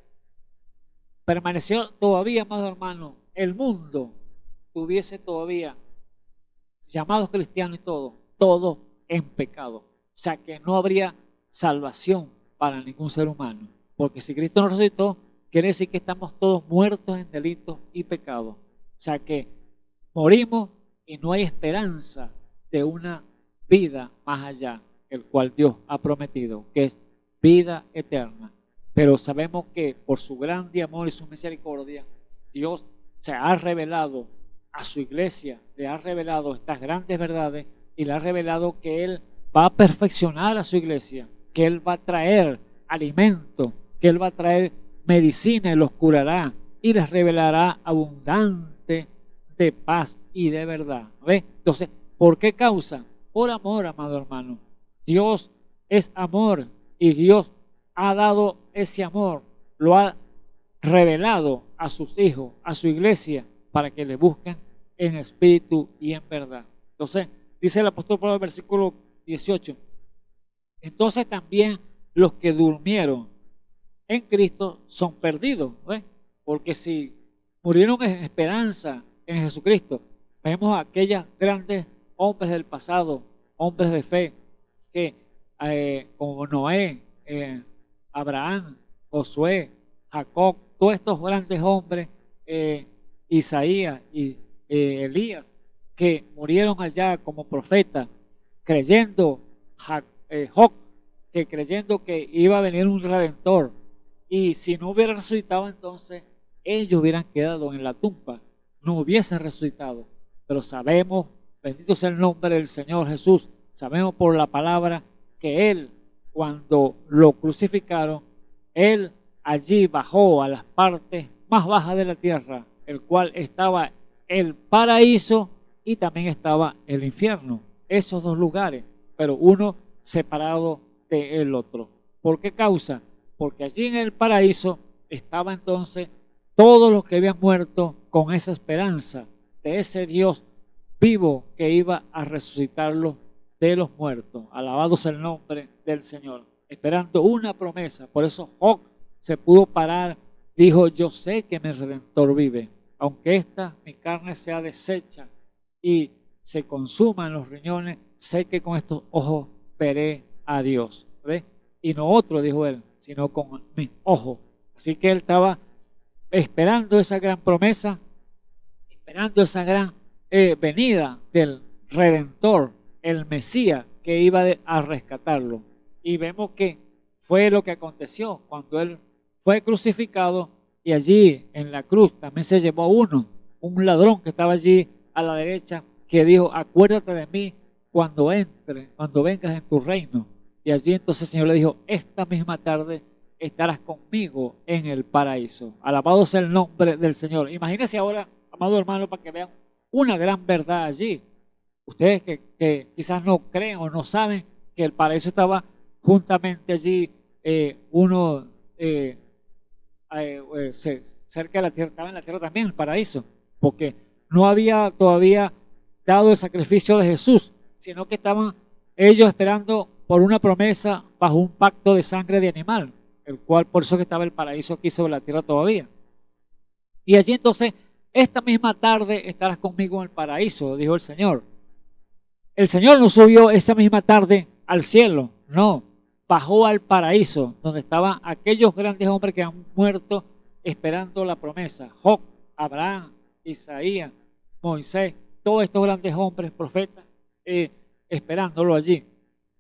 permaneció todavía, amado hermano, el mundo tuviese todavía llamados cristianos y todo en pecado. O sea que no habría salvación para ningún ser humano. Porque si Cristo no resucitó, quiere decir que estamos todos muertos en delitos y pecados. O sea que morimos y no hay esperanza de una vida más allá, el cual Dios ha prometido, que es vida eterna. Pero sabemos que por su grande amor y su misericordia, Dios se ha revelado a su iglesia, le ha revelado estas grandes verdades y le ha revelado que Él va a perfeccionar a su iglesia, que Él va a traer alimento, que Él va a traer medicina y los curará y les revelará abundante de paz y de verdad. ¿Ve? Entonces, ¿por qué causa? Por amor, amado hermano. Dios es amor y Dios ha dado ese amor, lo ha revelado a sus hijos, a su iglesia, para que le busquen en espíritu y en verdad. Entonces, dice el apóstol Pablo en el versículo 18, entonces también los que durmieron en Cristo son perdidos, ¿ves? Porque si murieron en esperanza en Jesucristo, vemos a aquellos grandes hombres del pasado, hombres de fe, que como Noé, Abraham, Josué, Jacob, todos estos grandes hombres, Isaías y Elías, que murieron allá como profetas, creyendo, Job, que creyendo que iba a venir un redentor, y si no hubiera resucitado, entonces ellos hubieran quedado en la tumba, no hubiesen resucitado. pero sabemos, bendito sea el nombre del Señor Jesús, sabemos por la palabra que Él, cuando lo crucificaron, Él allí bajó a las partes más bajas de la tierra, el cual estaba el paraíso y también estaba el infierno, esos dos lugares, pero uno separado del otro. ¿Por qué causa? Porque allí en el paraíso estaba entonces todos los que habían muerto con esa esperanza de ese Dios vivo que iba a resucitarlos de los muertos. Alabado sea el nombre del Señor, esperando una promesa. Por eso Job se pudo parar, dijo: yo sé que mi Redentor vive, aunque esta mi carne sea deshecha y se consuma en los riñones, sé que con estos ojos veré a Dios. ¿Ve? Y no otro, dijo él, sino con mis ojos. Así que él estaba esperando esa gran promesa, esperando esa gran venida del Redentor, el Mesías que iba a rescatarlo. Y vemos que fue lo que aconteció cuando él fue crucificado, y allí en la cruz también se llevó un ladrón que estaba allí a la derecha, que dijo: acuérdate de mí cuando vengas en tu reino. Y allí entonces el Señor le dijo: esta misma tarde estarás conmigo en el paraíso. Alabado sea el nombre del Señor. Imagínense ahora, amado hermano, para que vean una gran verdad allí. Ustedes que quizás no creen o no saben que el paraíso estaba juntamente allí, cerca de la tierra, estaba en la tierra también el paraíso, porque no había todavía dado el sacrificio de Jesús, sino que estaban ellos esperando por una promesa bajo un pacto de sangre de animal, el cual por eso que estaba el paraíso aquí sobre la tierra todavía. Y allí entonces, esta misma tarde estarás conmigo en el paraíso, dijo el Señor. El Señor no subió esa misma tarde al cielo, no, bajó al paraíso, donde estaban aquellos grandes hombres que han muerto esperando la promesa: Job, Abraham, Isaías, Moisés, todos estos grandes hombres, profetas, esperándolo allí.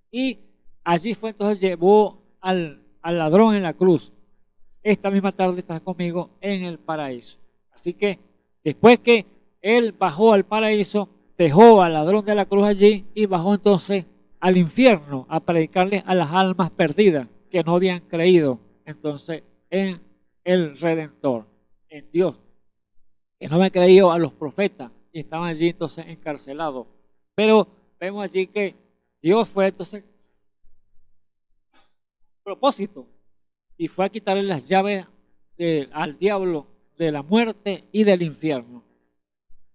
Y allí fue entonces, llevó al ladrón en la cruz. Esta misma tarde estás conmigo en el paraíso. Así que después que él bajó al paraíso, dejó al ladrón de la cruz allí y bajó entonces al infierno a predicarle a las almas perdidas que no habían creído entonces en el Redentor, en Dios, que no habían creído a los profetas y estaban allí entonces encarcelados. Pero vemos allí que Dios fue entonces propósito y fue a quitarle las llaves al diablo de la muerte y del infierno.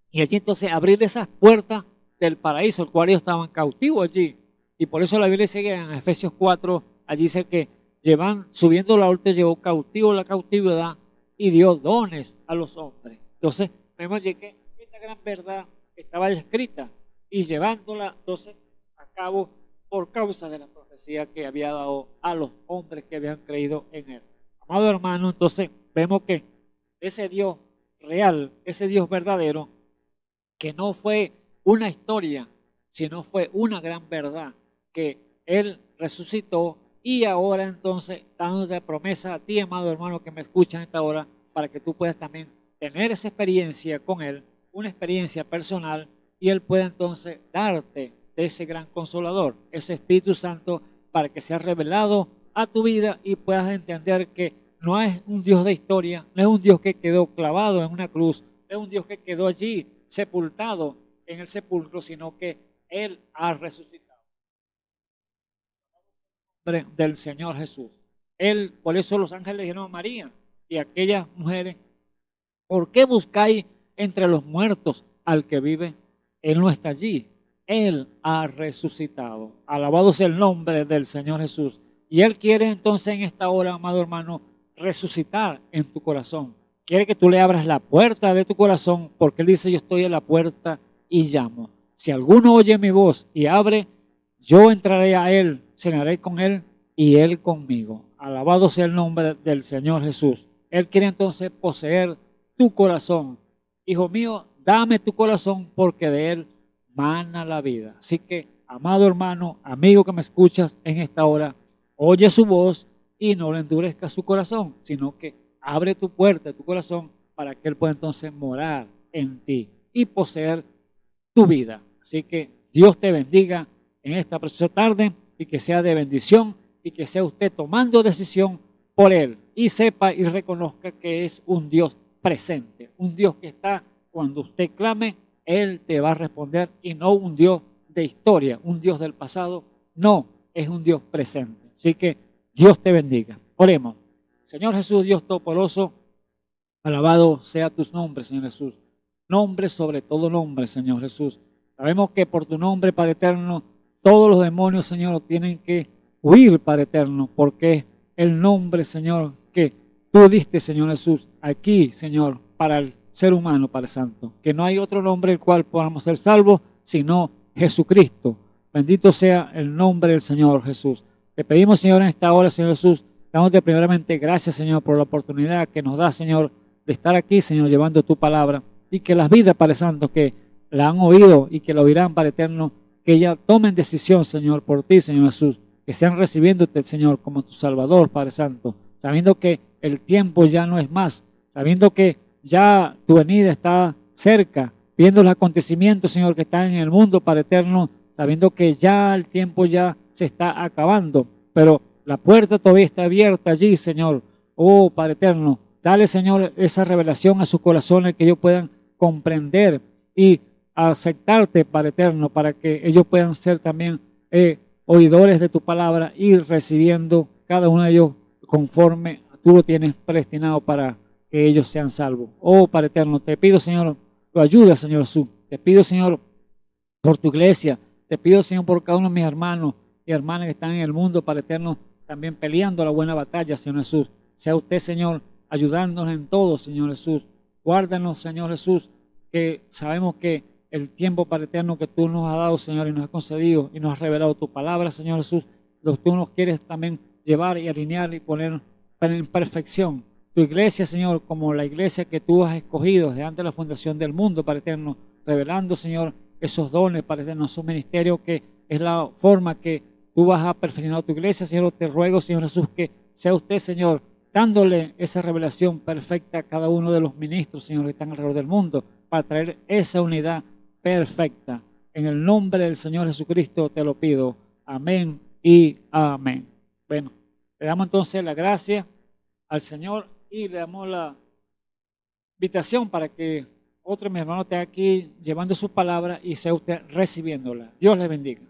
Y allí entonces abrir esas puertas del paraíso, el cual ellos estaban cautivos allí. Y por eso la Biblia sigue en Efesios 4, allí dice que subiendo la alta, llevó cautivo la cautividad y dio dones a los hombres. Entonces vemos allí que esta gran verdad estaba escrita y llevándola entonces a cabo por causa de la profecía que había dado a los hombres que habían creído en él. Amado hermano, entonces vemos que ese Dios real, ese Dios verdadero, que no fue una historia, sino fue una gran verdad, que Él resucitó y ahora entonces dándote promesa a ti, amado hermano, que me escuchas en esta hora, para que tú puedas también tener esa experiencia con Él, una experiencia personal, y Él pueda entonces darte de ese gran consolador, ese Espíritu Santo, para que sea revelado a tu vida y puedas entender que no es un Dios de historia, no es un Dios que quedó clavado en una cruz, no es un Dios que quedó allí sepultado en el sepulcro, sino que Él ha resucitado. Del Señor Jesús. Él, por eso los ángeles dijeron a María y a aquellas mujeres: ¿por qué buscáis entre los muertos al que vive? Él no está allí, Él ha resucitado. Alabado sea el nombre del Señor Jesús. Y Él quiere entonces en esta hora, amado hermano, resucitar en tu corazón. Quiere que tú le abras la puerta de tu corazón, porque Él dice: yo estoy en la puerta y llamo. Si alguno oye mi voz y abre, yo entraré a Él, cenaré con Él y Él conmigo. Alabado sea el nombre del Señor Jesús. Él quiere entonces poseer tu corazón. Hijo mío, dame tu corazón, porque de Él mana la vida. Así que, amado hermano, amigo que me escuchas en esta hora, oye su voz y no le endurezca su corazón, sino que abre tu puerta, tu corazón, para que Él pueda entonces morar en ti y poseer tu vida. Así que Dios te bendiga en esta preciosa tarde y que sea de bendición y que sea usted tomando decisión por Él y sepa y reconozca que es un Dios presente, un Dios que está cuando usted clame, Él te va a responder y no un Dios de historia, un Dios del pasado, no, es un Dios presente. Así que Dios te bendiga. Oremos. Señor Jesús, Dios Todopoderoso, alabado sea tu nombre, Señor Jesús. Nombre sobre todo nombre, Señor Jesús. Sabemos que por tu nombre, Padre eterno, todos los demonios, Señor, tienen que huir, Padre eterno, porque es el nombre, Señor, que tú diste, Señor Jesús, aquí, Señor, para el ser humano, Padre Santo. Que no hay otro nombre el cual podamos ser salvos, sino Jesucristo. Bendito sea el nombre del Señor Jesús. Te pedimos, Señor, en esta hora, Señor Jesús, dándote primeramente gracias, Señor, por la oportunidad que nos da, Señor, de estar aquí, Señor, llevando tu palabra. Y que las vidas, Padre Santo, que la han oído y que la oirán, Padre eterno, que ya tomen decisión, Señor, por ti, Señor Jesús, que sean recibiéndote, Señor, como tu Salvador, Padre Santo, sabiendo que el tiempo ya no es más, sabiendo que ya tu venida está cerca, viendo los acontecimientos, Señor, que están en el mundo, Padre eterno, sabiendo que ya el tiempo ya se está acabando, pero la puerta todavía está abierta allí, Señor. Oh, Padre eterno, dale, Señor, esa revelación a sus corazones, que ellos puedan comprender y aceptarte, Padre eterno, para que ellos puedan ser también oidores de tu palabra y recibiendo cada uno de ellos conforme tú lo tienes predestinado para que ellos sean salvos. Oh, Padre eterno, te pido, Señor, tu ayuda, Señor Jesús. Te pido, Señor, por tu iglesia. Te pido, Señor, por cada uno de mis hermanos y hermanas que están en el mundo, Padre eterno, también peleando la buena batalla, Señor Jesús. Sea usted, Señor, ayudándonos en todo, Señor Jesús. Guárdanos, Señor Jesús, que sabemos que el tiempo, Padre eterno, que tú nos has dado, Señor, y nos has concedido y nos has revelado tu palabra, Señor Jesús, tú nos quieres también llevar y alinear y poner en perfección tu iglesia, Señor, como la iglesia que tú has escogido desde antes de la fundación del mundo, Padre eterno, revelando, Señor, esos dones, Padre eterno, su ministerio, que es la forma que tú vas a perfeccionar tu iglesia, Señor. Te ruego, Señor Jesús, que sea usted, Señor, dándole esa revelación perfecta a cada uno de los ministros, Señor, que están alrededor del mundo, para traer esa unidad perfecta. En el nombre del Señor Jesucristo te lo pido. Amén y amén. Bueno, le damos entonces la gracia al Señor y le damos la invitación para que otro de mis hermanos esté aquí llevando su palabra y sea usted recibiéndola. Dios le bendiga.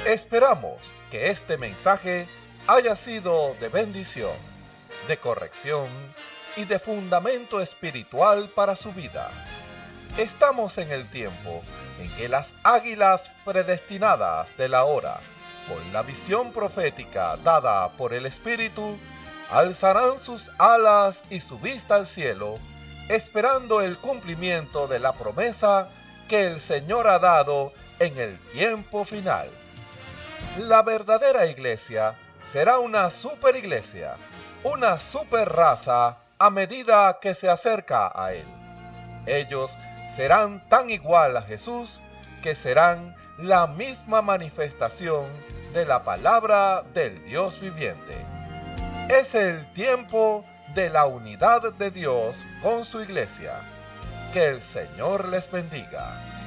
Esperamos que este mensaje haya sido de bendición, de corrección y de fundamento espiritual para su vida. Estamos en el tiempo en que las águilas predestinadas de la hora, con la visión profética dada por el Espíritu, alzarán sus alas y su vista al cielo, esperando el cumplimiento de la promesa que el Señor ha dado en el tiempo final. La verdadera iglesia será una superiglesia, una superraza a medida que se acerca a Él. Ellos serán tan igual a Jesús que serán la misma manifestación de la palabra del Dios viviente. Es el tiempo de la unidad de Dios con su iglesia. Que el Señor les bendiga.